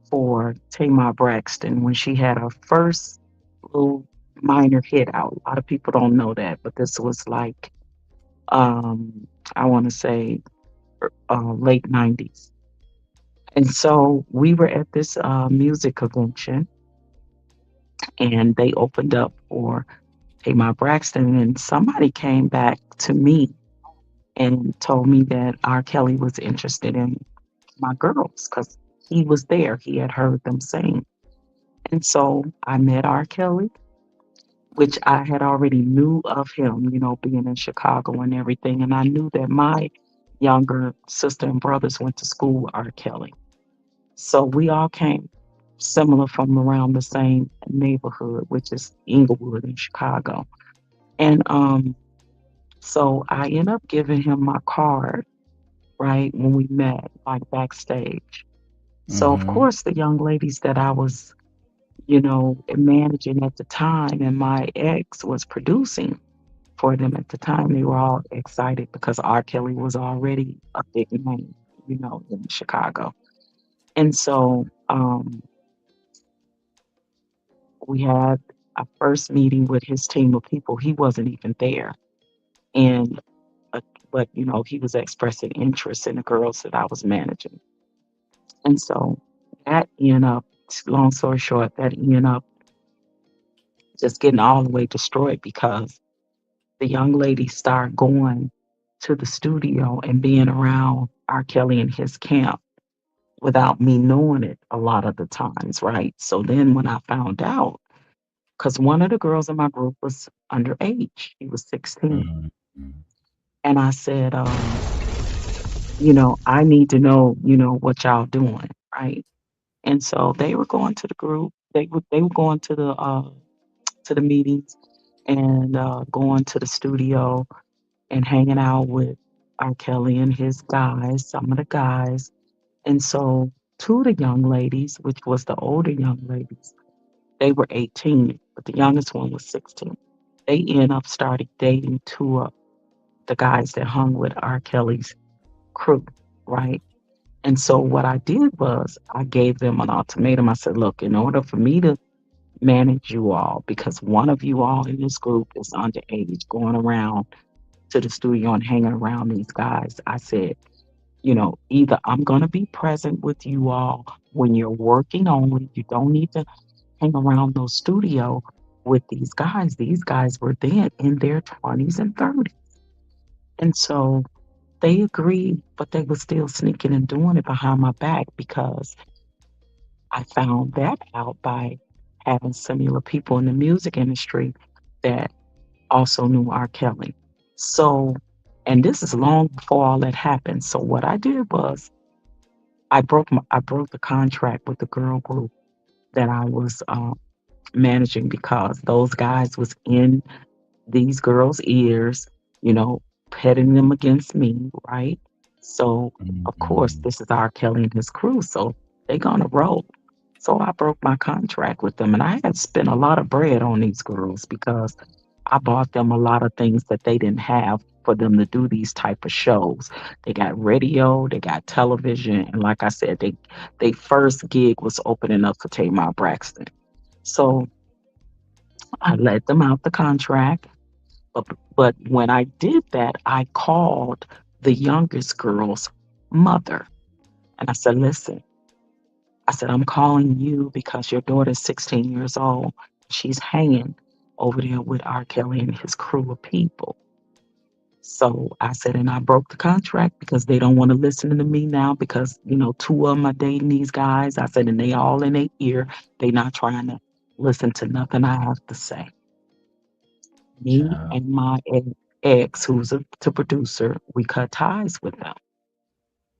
for Tamar Braxton when she had her first little minor hit out. A lot of people don't know that, but this was like I want to say late '90s. And so we were at this music convention, and they opened up for Tamar Braxton, and somebody came back to me and told me that R. Kelly was interested in my girls because he was there. He had heard them sing. And so I met R. Kelly, which I had already knew of him, being in Chicago and everything. And I knew that my younger sister and brothers went to school with R. Kelly. So we all came similar from around the same neighborhood, which is Inglewood in Chicago. And so I ended up giving him my card, right, when we met, like backstage. So, of Mm-hmm. course, the young ladies that I was, managing at the time and my ex was producing for them at the time, they were all excited because R. Kelly was already a big name, in Chicago. And so we had a first meeting with his team of people. He wasn't even there. And, uh, but, he was expressing interest in the girls that I was managing. And so that ended up, long story short, that ended up just getting all the way destroyed because the young lady started going to the studio and being around R. Kelly and his camp without me knowing it a lot of the times, right? So then when I found out, because one of the girls in my group was underage, she was 16. Mm-hmm. And I said, I need to know, what y'all doing, right? And so they were going to the group. They were going to the meetings and going to the studio and hanging out with R. Kelly and his guys, some of the guys. And so two of the young ladies, which was the older young ladies, they were 18, but the youngest one was 16. They end up started dating two of the guys that hung with R. Kelly's crew, right? And so what I did was I gave them an ultimatum. I said, look, in order for me to manage you all, because one of you all in this group is underage going around to the studio and hanging around these guys, I said, either I'm going to be present with you all when you're working only. You don't need to hang around those studio with these guys. These guys were then in their 20s and 30s. And so they agreed, but they were still sneaking and doing it behind my back because I found that out by having similar people in the music industry that also knew R. Kelly. So, and this is long before all that happened. So what I did was I broke the contract with the girl group that I was managing because those guys was in these girls' ears, you know, petting them against me, right? So of course Mm-hmm. this is R. Kelly and his crew, so they gonna roll. So I broke my contract with them, and I had spent a lot of bread on these girls because I bought them a lot of things that they didn't have for them to do these type of shows. They got radio, they got television, and like I said, they first gig was opening up for Tamar Braxton. So I let them out the contract, but when I did that, I called the youngest girl's mother, and I said, "Listen," I said, "I'm calling you because your daughter's 16 years old. She's hanging over there with R. Kelly and his crew of people." So I said, and I broke the contract because they don't want to listen to me now because, two of them are dating these guys. I said, and they all in their ear. They not trying to listen to nothing I have to say. Me Child. and my ex, who's the producer, we cut ties with them.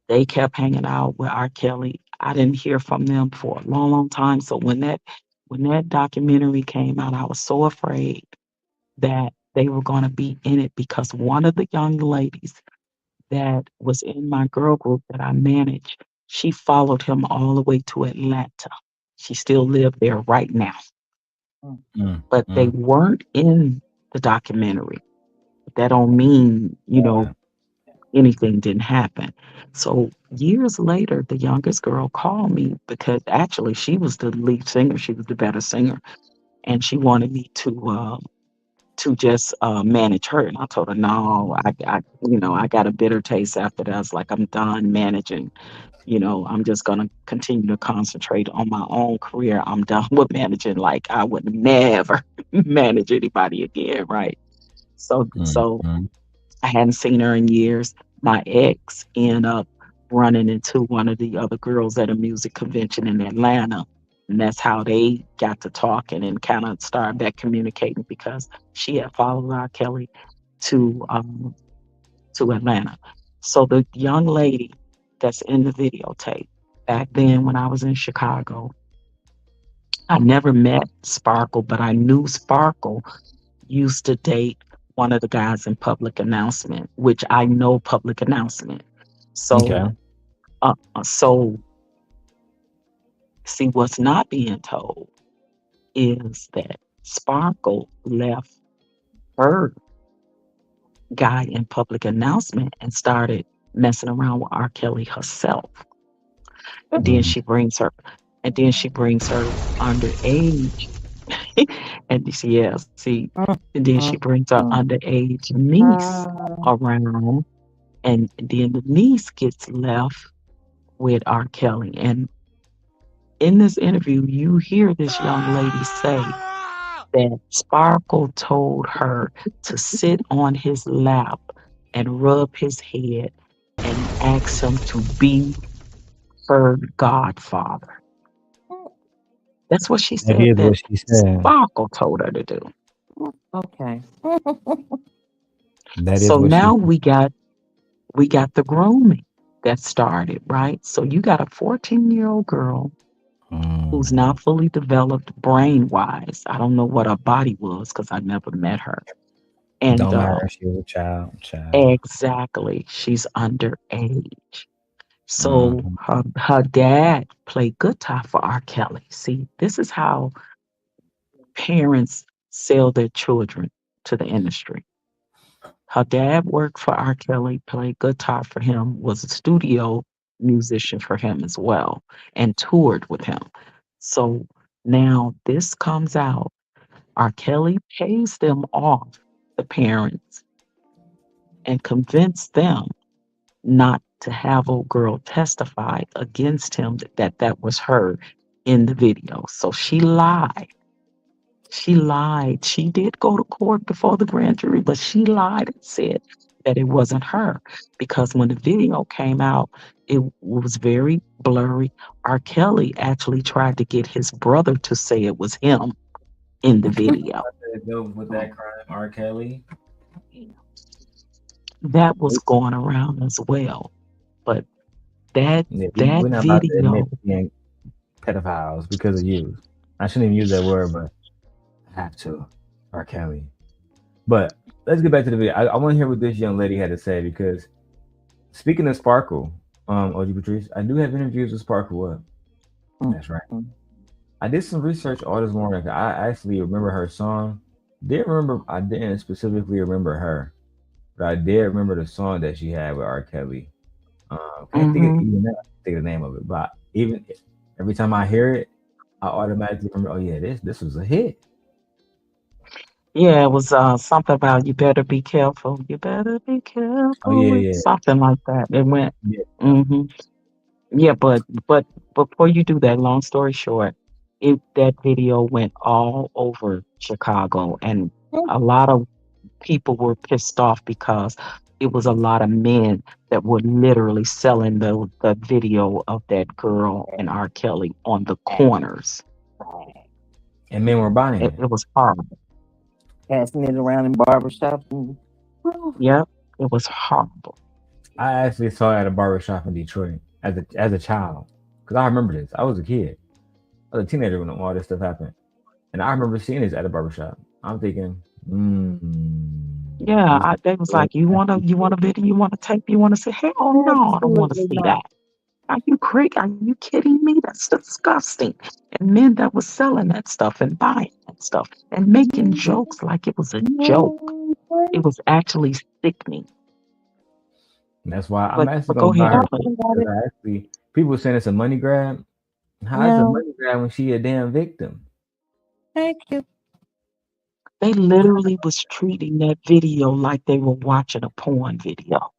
They kept hanging out with R. Kelly. I didn't hear from them for a long, long time. So when that documentary came out, I was so afraid that they were going to be in it because one of the young ladies that was in my girl group that I managed, she followed him all the way to Atlanta. She still lived there right now, Mm, but they mm. weren't in the documentary. That don't mean, Yeah. anything didn't happen. So years later, the youngest girl called me because actually she was the lead singer. She was the better singer, and she wanted me to just manage her. And I told her, no, I got a bitter taste after that. I was like, I'm done managing. I'm just gonna continue to concentrate on my own career. I'm done with managing. Like I would never manage anybody again, right? So Mm, so mm. I hadn't seen her in years. My ex ended up running into one of the other girls at a music convention in Atlanta. And that's how they got to talking and kind of started back communicating because she had followed R. Kelly to to Atlanta. So the young lady that's in the videotape, back then when I was in Chicago, I never met Sparkle, but I knew Sparkle used to date one of the guys in Public Announcement, which I know Public Announcement. So, Okay. so see, what's not being told is that Sparkle left her guy in Public Announcement and started messing around with R. Kelly herself. And then Mm. she brings her, and then she brings her underage. Yeah, see, and then she brings her underage niece around, and then the niece gets left with R. Kelly. And in this interview, you hear this young lady say that Sparkle told her to sit on his lap and rub his head and ask him to be her godfather. That's what she That said is that what she said. Sparkle told her to do. Okay. That is So what she now said. we got the grooming that started, right? So you got a 14-year-old girl who's Mm. not fully developed brain wise. I don't know what her body was because I never met her. And Don't matter. She was a child. Child. exactly, she's underage. So Mm. her dad played guitar for R. Kelly. See, this is how parents sell their children to the industry. Her dad worked for R. Kelly, played guitar for him, was a studio musician for him as well, and toured with him. So now this comes out. R. Kelly pays them off, the parents, and convince them not to have old girl testify against him that was her in the video. So she lied. She lied. She did go to court before the grand jury, but she lied and said that it wasn't her because when the video came out, it was very blurry. R. Kelly actually tried to get his brother to say it was him in the video. That goes with that crime, R. Kelly. That was going around as well. But that Yeah, that we're not about to admit video, to being pedophiles because of you. I shouldn't even use that word, but I have to. R. Kelly. But let's get back to the video. I want to hear what this young lady had to say because speaking of Sparkle, OG Patrice, I do have interviews with Sparkle up. That's right. I did some research all this morning. I actually remember her song. I didn't specifically remember her, but I did remember the song that she had with R. Kelly. Can't think of Hmm. even now, think of the name of it, but even every time I hear it, I automatically remember. Oh yeah, this was a hit. Yeah, it was something about you better be careful. You better be Oh careful yeah, with yeah, something like that. It went. yeah. Hmm. Yeah, but before you do that, long story short, that video went all over Chicago, and a lot of people were pissed off because it was a lot of men that were literally selling the video of that girl and R. Kelly on the corners. And men were buying it. It was horrible. Passing it around in barbershops. Yep, it was horrible. I actually saw it at a barbershop in Detroit as a child because I remember this. I was a kid. I was a teenager when all this stuff happened, and I remember seeing this at a barbershop. I'm thinking, Yeah, this is they was so like, you want a video, you want a tape, you want to say, hell no, I don't want to Absolutely see not. that. Are you crazy? Are you kidding me? That's disgusting. And men that was selling that stuff and buying that stuff and making jokes like it was a joke. It was actually sickening. And that's why I'm actually But gonna go buy ahead, her play. book because I actually people were saying it's a money grab. How is it a No, money grab when she a damn victim? thank you. They literally was treating that video like they were watching a porn video.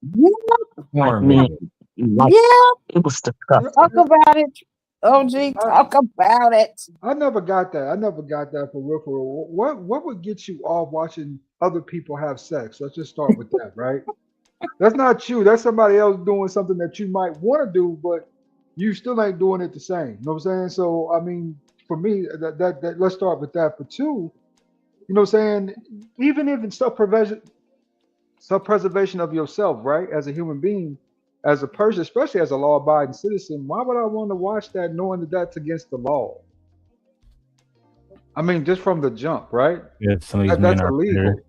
Like Porn men, video. like Yeah, it was Yeah, disgusting. talk about it. OG, I, talk about it. I never got that. I never got that for real. For real. What would get you off watching other people have sex? Let's just start with that, right? That's not you. That's somebody else doing something that you might want to do, but you still ain't doing it the same. You know what I'm saying? So I mean, for me, that let's start with that. For two, you know what I'm saying? Even if it's self-preservation of yourself, right? As a human being, as a person, especially as a law-abiding citizen, why would I want to watch that knowing that that's against the law? I mean, just from the jump, right? Yeah, some of these men That's are predators. illegal.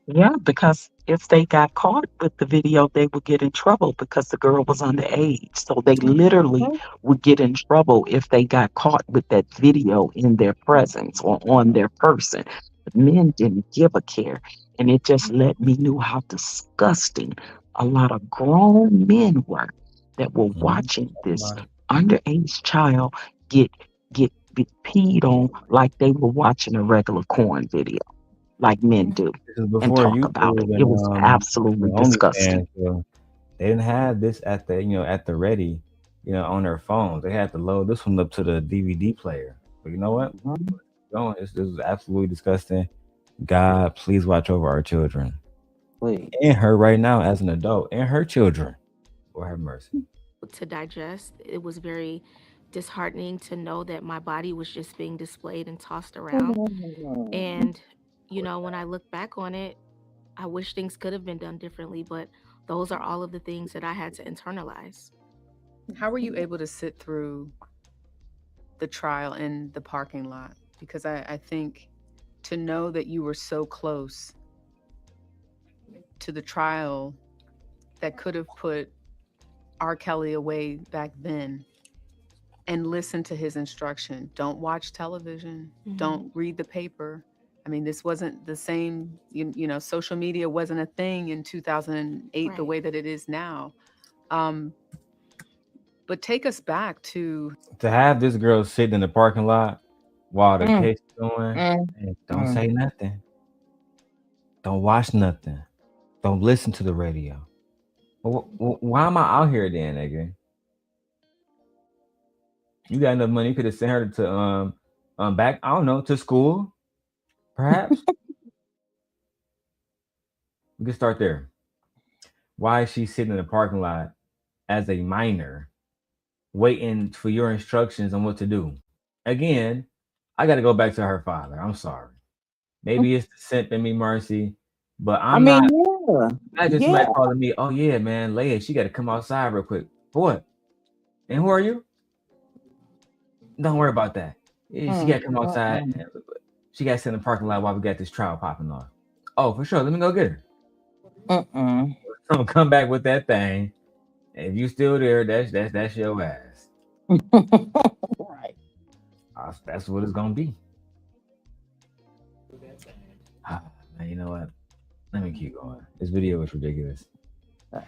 Yeah, because if they got caught with the video, they would get in trouble because the girl was underage. So they literally would get in trouble if they got caught with that video in their presence or on their person. But men didn't give a care. And it just let me know how disgusting a lot of grown men were that were Mhm. watching Talk this about it. underage child get get peed on like they were watching a regular corn video, like men do, This is and before talk about it. YouTube It was and absolutely disgusting. OnlyFans, so they didn't have this at the ready, on their phones. They had to load this one up to the DVD player. But you know what? Mhm. Going, this is absolutely disgusting. God, please watch over our children Please. and her right now as an adult and her children. Lord have mercy. To digest. It was very disheartening to know that my body was just being displayed and tossed around. And, when I look back on it, I wish things could have been done differently, but those are all of the things that I had to internalize. How were you able to sit through the trial in the parking lot? Because I think to know that you were so close to the trial that could have put R. Kelly away back then and listen to his instruction. Don't watch television. Don't read the paper. I mean, this wasn't the same, social media wasn't a thing in 2008 the Right. way that it is now. But take us back to To have this girl sitting in the parking lot while the Mm, case is going, mm, and don't mm. say nothing. Don't watch nothing. Don't listen to the radio. Why am I out here then, nigga? You got enough money, you could have sent her to back, I don't know, to school, perhaps. We can start there. Why is she sitting in the parking lot as a minor, waiting for your instructions on what to do? Again, I got to go back to her father. I'm sorry. Maybe it's the simp in me, Marcy, but I I'm mean, not. yeah, Imagine yeah. somebody calling me, oh yeah, man, Leia, she got to come outside real quick. For what? And who are you? Don't worry about that. She Mm, got to come mm, outside. mm, She got to sit in the parking lot while we got this trial popping off. Oh, for sure. Let me go get her. mm. I'm come back with that thing. If you still there, that's your ass. Right. That's what it's gonna be. Man, you know what? Let me keep going. This video is ridiculous.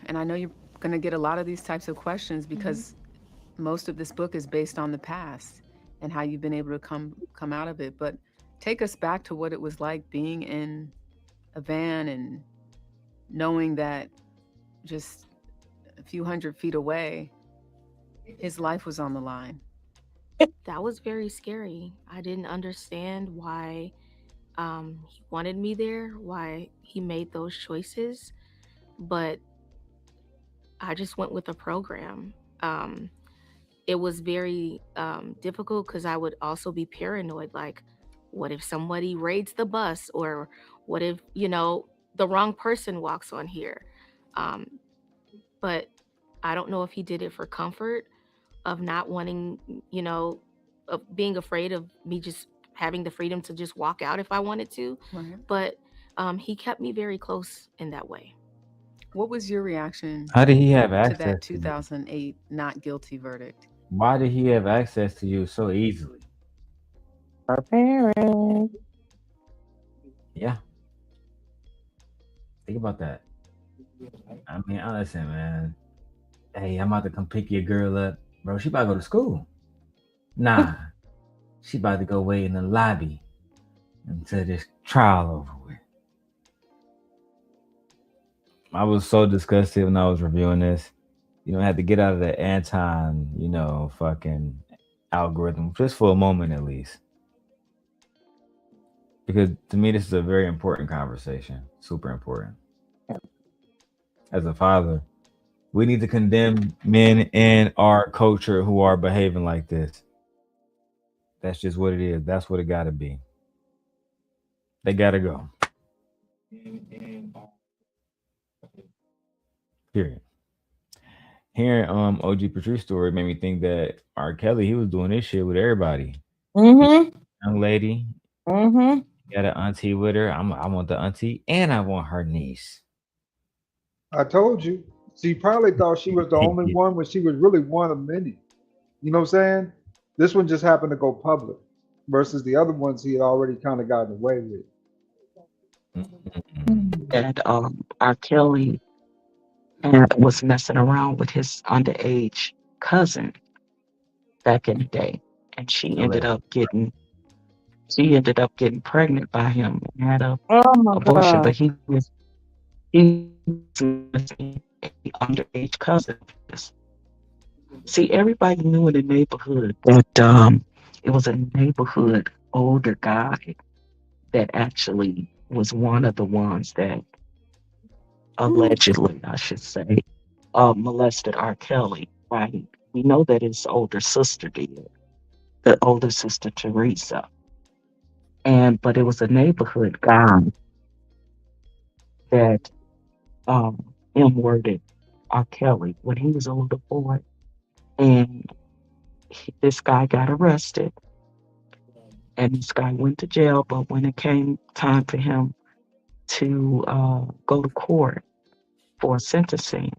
And I know you're going to get a lot of these types of questions because most of this book is based on the past and how you've been able to come out of it. But take us back to what it was like being in a van and knowing that just a few 100 feet away, his life was on the line. That was very scary. I didn't understand why he wanted me there, why he made those choices, but I just went with the program. It was very difficult because I would also be paranoid. Like, what if somebody raids the bus, or what if the wrong person walks on here? Um, but I don't know if he did it for comfort, of not wanting, of being afraid of me just having the freedom to just walk out if I wanted to. Right. But he kept me very close in that way. What was your reaction How did he have to access that to you? 2008 not guilty verdict? Why did he have access to you so easily? Her parents. Yeah, think about that. I mean, listen, man. Hey, I'm about to come pick your girl up, bro. She about to go to school. Nah, she about to go wait in the lobby until this trial over with. I was so disgusted when I was reviewing this. You know, I had to get out of the Anton, fucking algorithm just for a moment at least. Because to me, this is a very important conversation. Super important. As a father, we need to condemn men in our culture who are behaving like this. That's just what it is. That's what it got to be. They got to go. Period. Hearing OG Patrice story made me think that R. Kelly, he was doing this shit with everybody. Mm-hmm. Young lady Mm-hmm. got an auntie with her. I want the auntie and I want her niece. I told you. She probably thought she was the only one when she was really one of many. You know what I'm saying? This one just happened to go public versus the other ones he had already kind of gotten away with. That R. Kelly was messing around with his underage cousin back in the day, and she ended up getting pregnant by him and had a Oh my abortion, God. but he was messing a underage cousin. See, everybody knew in the neighborhood that it was a neighborhood older guy that actually was one of the ones that allegedly, I should say, molested R. Kelly, right? We know that his older sister did, the older sister Teresa. But it was a neighborhood guy that M-worded R. Kelly when he was a little boy. And this guy got arrested and this guy went to jail. But when it came time for him to go to court for sentencing,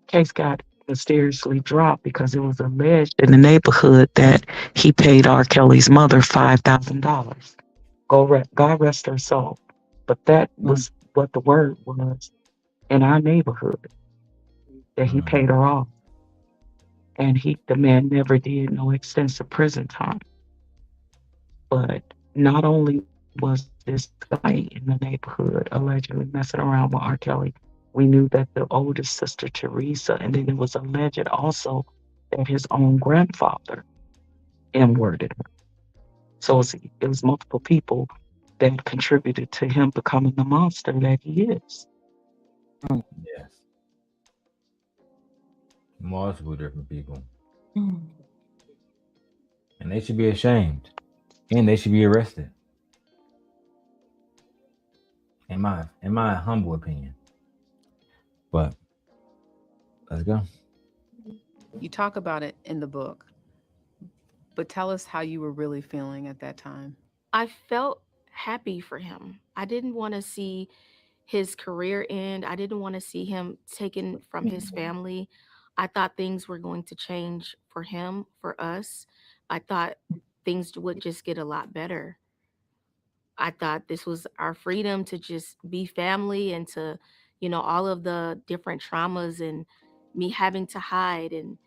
case got mysteriously dropped because it was alleged in the neighborhood that he paid R. Kelly's mother $5,000. God rest her soul. But that Mm. was what the word was in our neighborhood, that he Mm. paid her off. And the man never did no extensive prison time. But not only was this guy in the neighborhood allegedly messing around with R. Kelly, we knew that the oldest sister Teresa, and then it was alleged also that his own grandfather M-worded her. So it was multiple people that contributed to him becoming the monster that he is. Yes. Multiple different people. Mm. And they should be ashamed. And they should be arrested. In my humble opinion. But let's go. You talk about it in the book, but tell us how you were really feeling at that time. I felt happy for him. I didn't want to see his career end. I didn't want to see him taken from his family. I thought things were going to change for him, for us. I thought things would just get a lot better. I thought this was our freedom to just be family and to, all of the different traumas and me having to hide and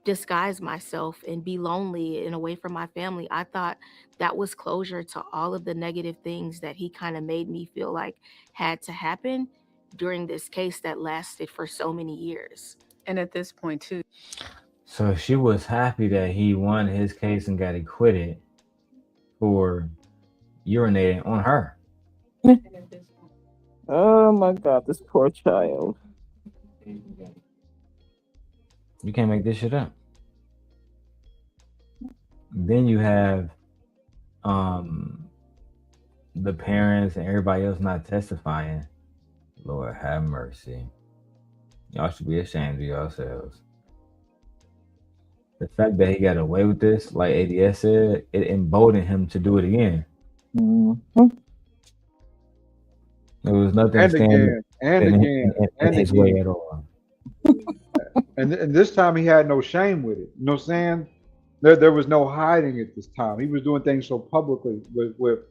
disguise myself and be lonely and away from my family. I thought that was closure to all of the negative things that he kind of made me feel like had to happen during this case that lasted for so many years. And at this point, too. So she was happy that he won his case and got acquitted for urinating on her. Oh my God, this poor child. You can't make this shit up. Then you have the parents and everybody else not testifying. Lord have mercy. Y'all should be ashamed of yourselves. The fact that he got away with this, like ADS said, it emboldened him to do it again. Mm-hmm. There was nothing And standing again, and in, again, in and his way again. at all. And this time he had no shame with it. You know what I'm saying? There was no hiding at this time. He was doing things so publicly with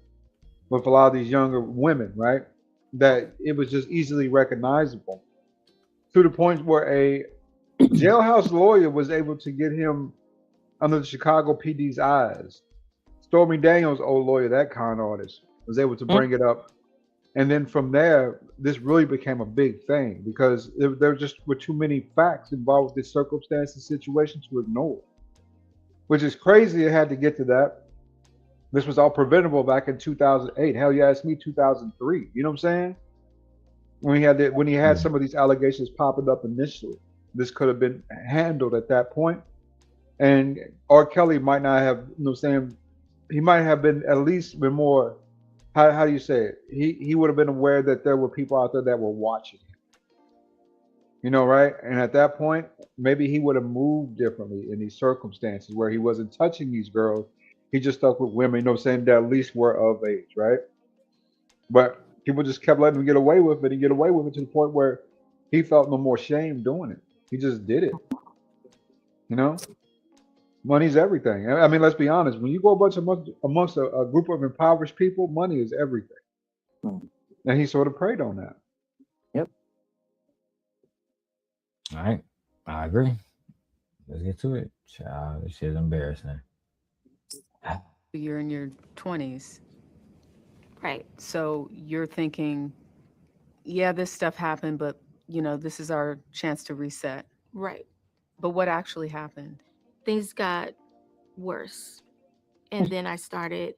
a lot of these younger women, right? That it was just easily recognizable to the point where a jailhouse lawyer was able to get him under the Chicago PD's eyes. Stormy Daniels, old lawyer, that con artist, was able to bring it up. And then from there, this really became a big thing because there just were too many facts involved with this circumstance and situation to ignore. Which is crazy it had to get to that. This was all preventable back in 2008. Hell, you asked me 2003. You know what I'm saying? When he had some of these allegations popping up initially, this could have been handled at that point. And R. Kelly might not have, you know what I'm saying, he might have been at least been more, how do you say it? He would have been aware that there were people out there that were watching him. You know, right? And at that point, maybe he would have moved differently in these circumstances where he wasn't touching these girls. He just stuck with women, you know what I'm saying, that at least were of age, right? But people just kept letting him get away with it and get away with it to the point where he felt no more shame doing it. He just did it. You know? Money's everything. I mean, let's be honest. When you go amongst a group of impoverished people, money is everything. And he sort of preyed on that. Yep. All right. I agree. Let's get to it. Child, this shit is embarrassing. You're in your 20s. Right. So you're thinking, yeah, this stuff happened, but, this is our chance to reset. Right. But what actually happened? Things got worse. And then I started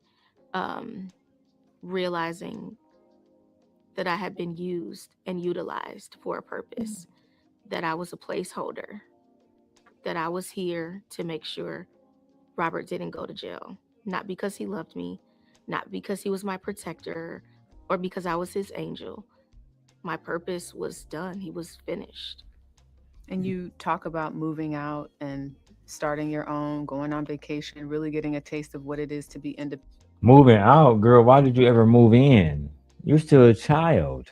realizing that I had been used and utilized for a purpose, that I was a placeholder, that I was here to make sure Robert didn't go to jail. Not because he loved me, not because he was my protector, or because I was his angel. My purpose was done. He was finished. And you talk about moving out and starting your own, going on vacation, really getting a taste of what it is to be independent. Moving out, girl, why did you ever move in? You're still a child.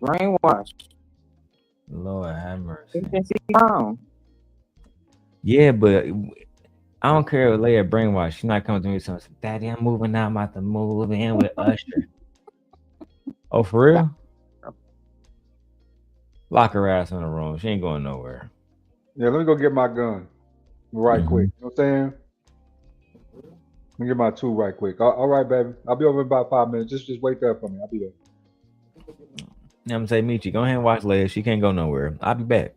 Brainwashed. Lord have mercy. You can see wrong. Yeah, but I don't care if Leia brainwashed. She's not coming to me and saying, Daddy, I'm moving out. I'm about to move in with Usher. Oh, for real? Lock her ass in the room. She ain't going nowhere. Yeah, let me go get my gun right quick. You know what I'm saying? Let me get my tool right quick. All right, baby. I'll be over in about 5 minutes. Just wait there for me. I'll be there. Yeah, I'm saying, Michi, go ahead and watch Leia. She can't go nowhere. I'll be back.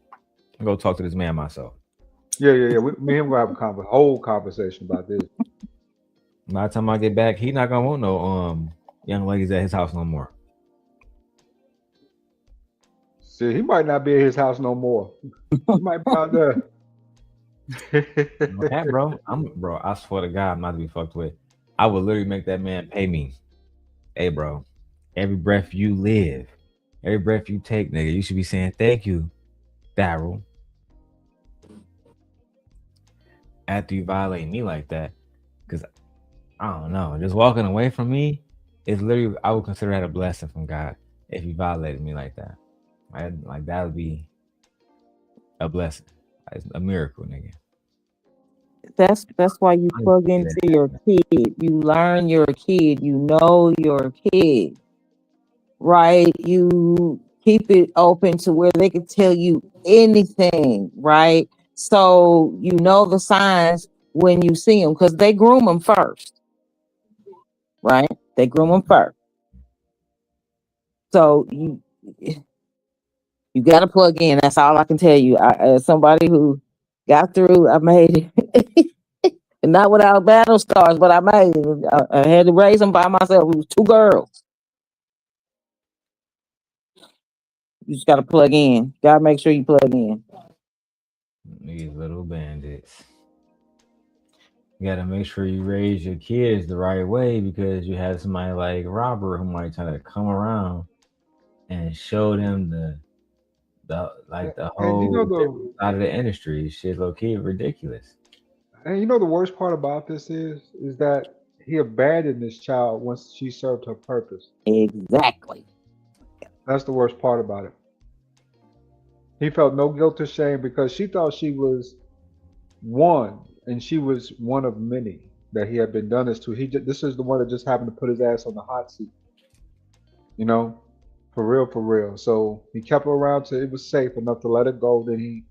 I'll go talk to this man myself. Yeah. Me and him gonna have a whole conversation about this. By the time I get back, he not gonna want no young ladies at his house no more. See, he might not be at his house no more. He might be out there. That, bro, I swear to God, I'm not to be fucked with. I would literally make that man pay me. Hey, bro, every breath you live, every breath you take, nigga, you should be saying thank you, Darrel. After you violate me like that, because I don't know, just walking away from me is literally, I would consider that a blessing from God if you violated me like that. Like that would be a blessing, a miracle, nigga. That's why you I didn't plug see into that. your kid. You learn your kid. You know your kid, right? You keep it open to where they can tell you anything, right? So you know the signs when you see them because they groom them first, right? They groom them first. So you got to plug in. That's all I can tell you. As somebody who got through, I made it. Not without battle stars, but I made it. I had to raise them by myself. It was two girls. You just got to plug in. Got to make sure you plug in. These little bandits. You gotta make sure you raise your kids the right way because you have somebody like Robert who might try to come around and show them the like the And you know whole different side of the industry. Shit, low key ridiculous. the worst part about this is that he abandoned this child once she served her purpose. Exactly. That's the worst part about it. He felt no guilt or shame because she thought she was one, and she was one of many that he had been done this to. This is the one that just happened to put his ass on the hot seat, you know, for real, for real. So he kept her around till it was safe enough to let her go. Then he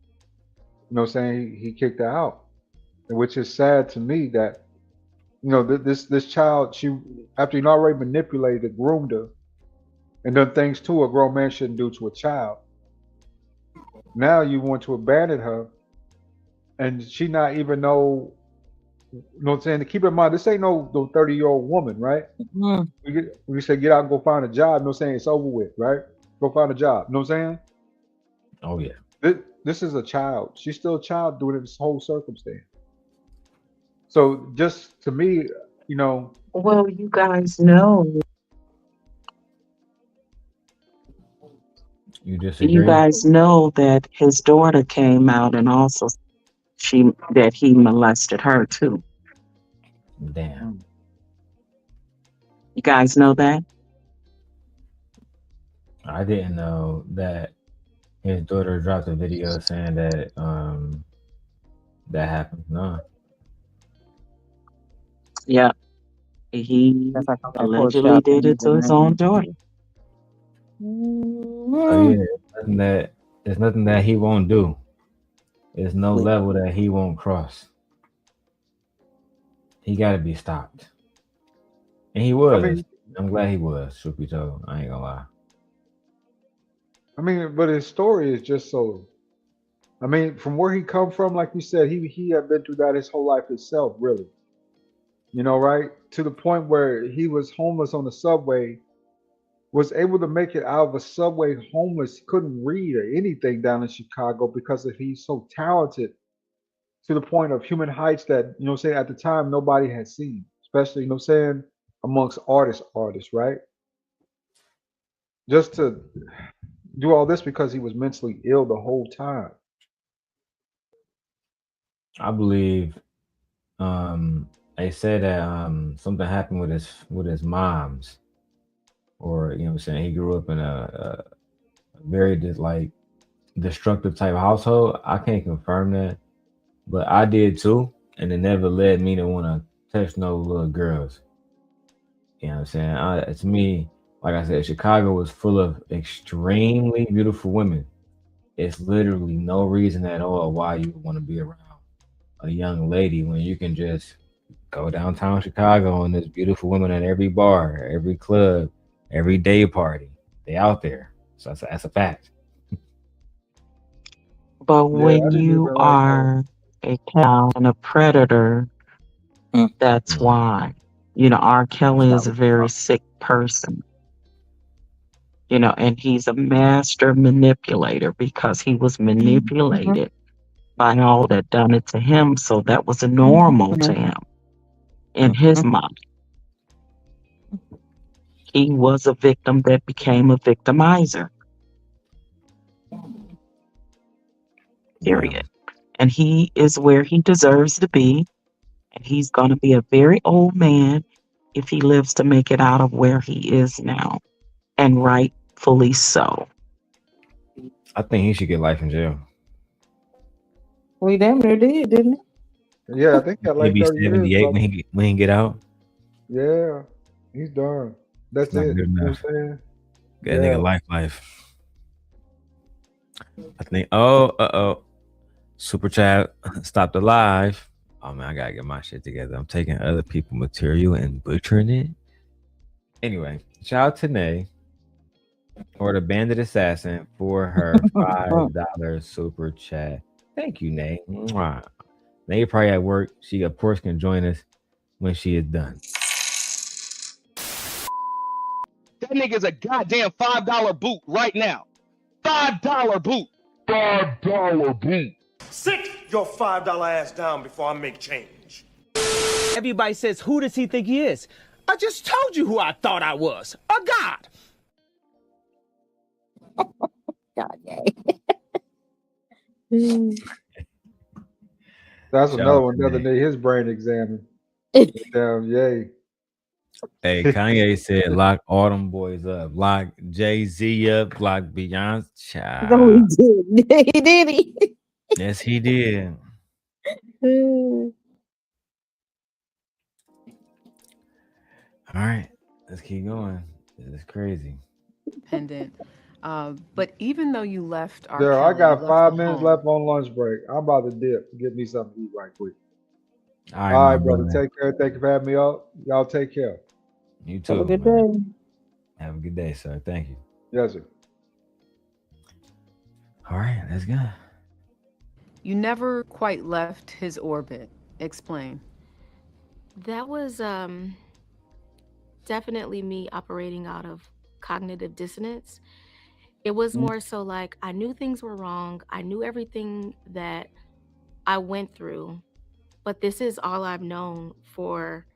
kicked her out, which is sad to me that this child, she after you already manipulated, groomed her, and done things to a grown man shouldn't do to a child. Now you want to abandon her, and she not even know. You know what I'm saying? To keep in mind, this ain't no 30-year-old woman, right? Mhm. We say get out and go find a job. You know what I'm saying? It's over with, right? Go find a job. You know what I'm saying? Oh yeah. This is a child. She's still a child doing this whole circumstance. So just to me, you know, Well, you guys know, You you disagree? guys know that his daughter came out and also that he molested her too. Damn. mm, You guys know that? I didn't know that his daughter dropped a video saying that that happened. No. Yeah, he That's like that pork allegedly chop did and it to his own daughter. So Mhm. yeah, there's nothing that he won't do. There's no Wait, level that he won't cross. He gotta be stopped. And he I was. mean, I'm glad he was, truth be told. I ain't gonna lie. but his story is just so. I mean, from where he come from, like you said, he had been through that his whole life himself, really. Right? To the point where he was homeless on the subway, was able to make it out of a subway homeless, couldn't read or anything down in Chicago because of he's so talented to the point of human heights that, saying at the time nobody had seen, especially, saying amongst artists, right? Just to do all this because he was mentally ill the whole time. I believe they said that something happened with his mom's, or you know what I'm saying, he grew up in a very like destructive type household. I can't confirm that, but I did too, and it never led me to want to touch no little girls. You know what I'm saying? To me, like I said, Chicago was full of extremely beautiful women. It's literally no reason at all why you would want to be around a young lady when you can just go downtown Chicago and there's beautiful women at every bar, every club, every day party. They out there. So that's a fact. But Yeah, I when didn't you even like are a cow and a predator, mm, that's Mm. why. R. that's Kelly not is a what you very want. sick person, and he's a master manipulator because he was Mhm, manipulated by all that done it to him. So that was normal to mhm, him in his mhm. mind. He was a victim that became a victimizer, Yeah. period. And he is where he deserves to be. And he's going to be a very old man if he lives to make it out of where he is now. And rightfully so. I think he should get life in jail. We damn near did, didn't it? Yeah, I think he got like Maybe 30 years, 78 brother. when he get out. Yeah, he's done. It's That's not it. good You know enough. what I'm saying? That nigga Yeah. life. I think. Oh. Super chat stopped alive. Oh man, I gotta get my shit together. I'm taking other people's material and butchering it. Anyway, shout out to Nay or the Bandit Assassin for her $5 super chat. Thank you, Nay. Mwah. Nay probably at work. She of course can join us when she is done. That nigga's a goddamn $5 boot right now. $5 boot. $5 boot. Sit your $5 ass down before I make change. Everybody says, who does he think he is? I just told you who I thought I was. A god. God, yay. That's Shout another out one to the other Nay. day. His brain examined. Damn, yay. Hey, Kanye said, lock all them boys up. Lock Jay-Z up. Lock Beyonce. No, he Child. did. He did. Yes, he did. All right, let's keep going. This is crazy. Pendant. But even though you left R. Darrell, I Kelly, you got left 5 the minutes home. left on lunch break. I'm about to dip. Get me something to eat right quick. All right, All my right, brother. brother. Take care. Thank you for having me up. Y'all take care. You Have a too, good man. day. Have a good day, sir. Thank you. Yes, sir. All right, let's go. You never quite left his orbit. Explain. That was definitely me operating out of cognitive dissonance. It was more so like I knew things were wrong. I knew everything that I went through, but this is all I've known for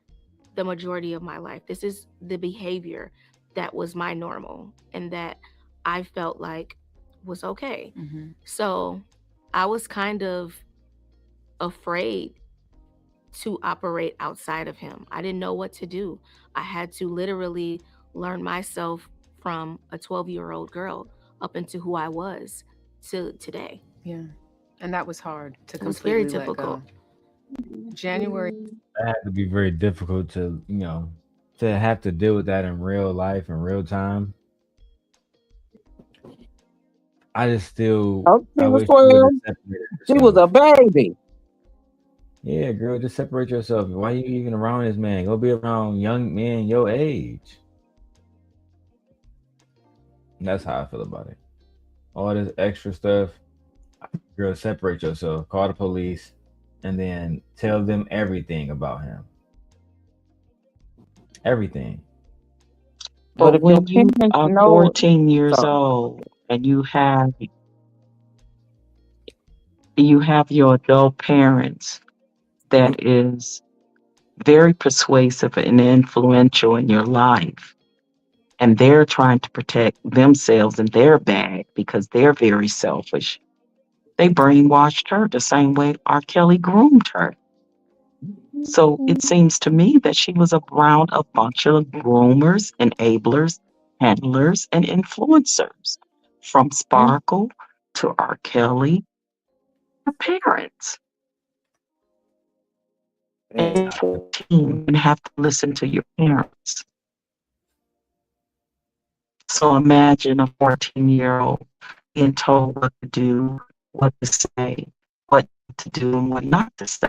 the majority of my life. This is the behavior that was my normal and that I felt like was okay. Mm-hmm. So I was kind of afraid to operate outside of him. I didn't know what to do. I had to literally learn myself from a 12-year-old girl up into who I was to today. Yeah. And that was hard to It was very completely let difficult. go. January. That had to be very difficult to, to have to deal with that in real life, in real time. I just still, Oh, she I was wish you would 12. have separated She was yourself. a baby. Yeah, girl, just separate yourself. Why you even around this man? Go be around young men your age. That's how I feel about it. All this extra stuff, girl, separate yourself. Call the police, and then tell them everything about him. Everything. But But if your when you parents are know, 14 years sorry. old and you have your adult parents that is very persuasive and influential in your life, and they're trying to protect themselves and their bag because they're very selfish, they brainwashed her the same way R. Kelly groomed her. So it seems to me that she was around a bunch of groomers, enablers, handlers, and influencers, from Sparkle to R. Kelly, her parents. And 14, you have to listen to your parents. So imagine a 14-year-old being told what to do, what to say, what to do, and what not to say.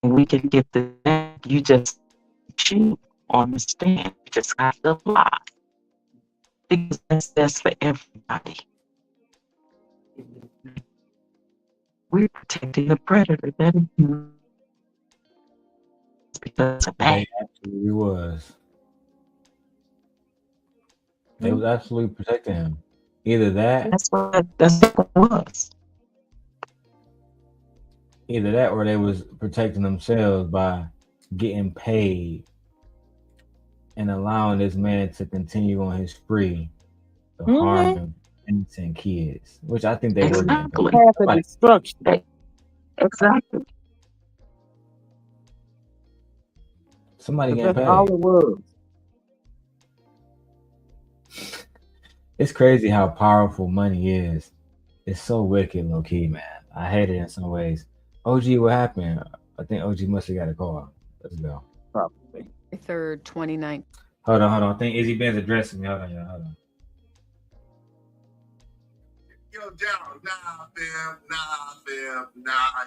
And we can get the you just chew on the stand. You just have to lie. Because that's for everybody. We're protecting the predator. That is because of They that. absolutely was. They was absolutely protecting him. Either that, That's what it was. or they was protecting themselves by getting paid and allowing this man to continue on his spree of harming innocent kids, which I think they were getting paid. Exactly. Path of Somebody, destruction. Exactly. somebody getting That's all paid. it was. It's crazy how powerful money is It's so wicked, low key, man. I hate it in some ways. OG, what happened? I think OG must have got a call. Let's go. Probably. 3rd, 2019. Hold on. I think Izzy Ben's addressing me. Hold on, y'all. Hold on. Yo, Darrel, nah, fam,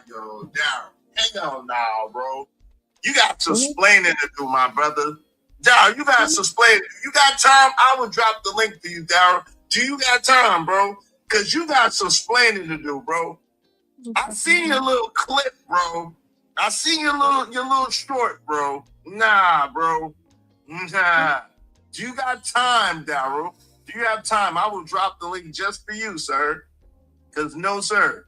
yo, Darrel. Hang on now, bro. You got some explaining to do, my brother. Darrel, you got some explaining. You got time? I will drop the link for you, Darrel. Do you got time, bro? Because you got some explaining to do, bro. I seen your little clip, bro. I seen your little short, bro. Nah, bro. Nah. Do you got time, Darrel? Do you have time? I will drop the link just for you, sir. Because no, sir.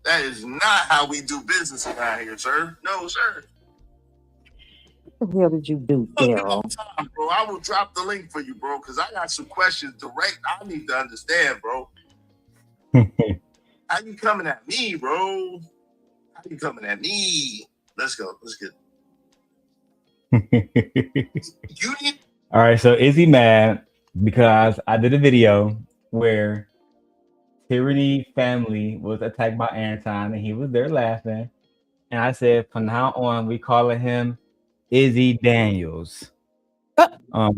That is not how we do business around here, sir. No, sir. What the hell did you do, Darrel? Time, bro. I will drop the link for you, bro, because I got some questions direct. I need to understand, bro. How you coming at me, bro? How you coming at me? Let's go. Let's get you need. All right, so Izzy mad because I did a video where Tyranny family was attacked by Anton and he was there laughing. And I said, from now on, we calling him Izzy Daniels. Now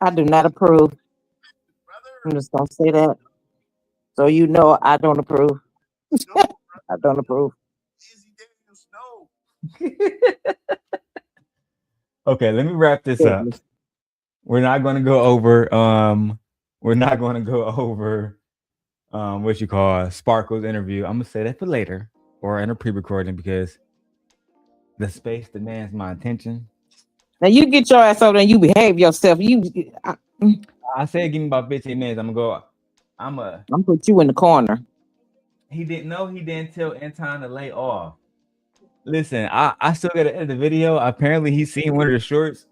I do not approve. I'm just gonna say that. So you know I don't approve. I don't approve. Okay, let me wrap this up. We're not gonna go over what you call Sparkle's interview. I'm gonna say that for later or in a pre-recording because the space demands my attention. Now you get your ass over there and you behave yourself. I said give me about 15 minutes. I'm gonna put you in the corner. He didn't tell Anton to lay off. Listen, I still gotta edit the video. Apparently he's seen one of the shorts.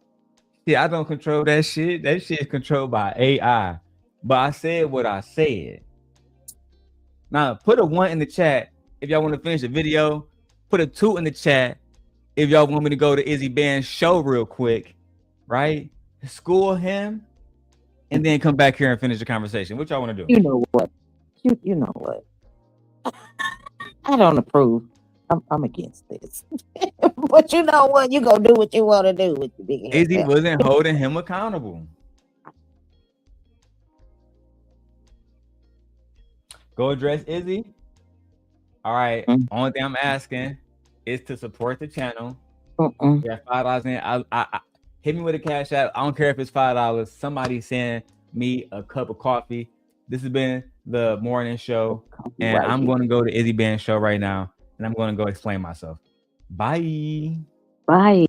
Yeah, I don't control that shit. That shit is controlled by AI. But I said what I said. Now put a 1 in the chat if y'all want to finish the video. Put a 2 in the chat if y'all want me to go to Izzy Band's show real quick, right? School him and then come back here and finish the conversation. What y'all want to do? You know what? You know what? I don't approve. I'm against this. But you know what? You gonna do what you want to do with your big head. Izzy wasn't holding him accountable. Go address Izzy. All right. Only thing I'm asking is to support the channel. Yeah, $5 in. I hit me with a cash app. I don't care if it's $5. Somebody send me a cup of coffee. This has been the morning show, and I'm going to go to Izzy Band's show right now, and I'm going to go explain myself. Bye. Bye.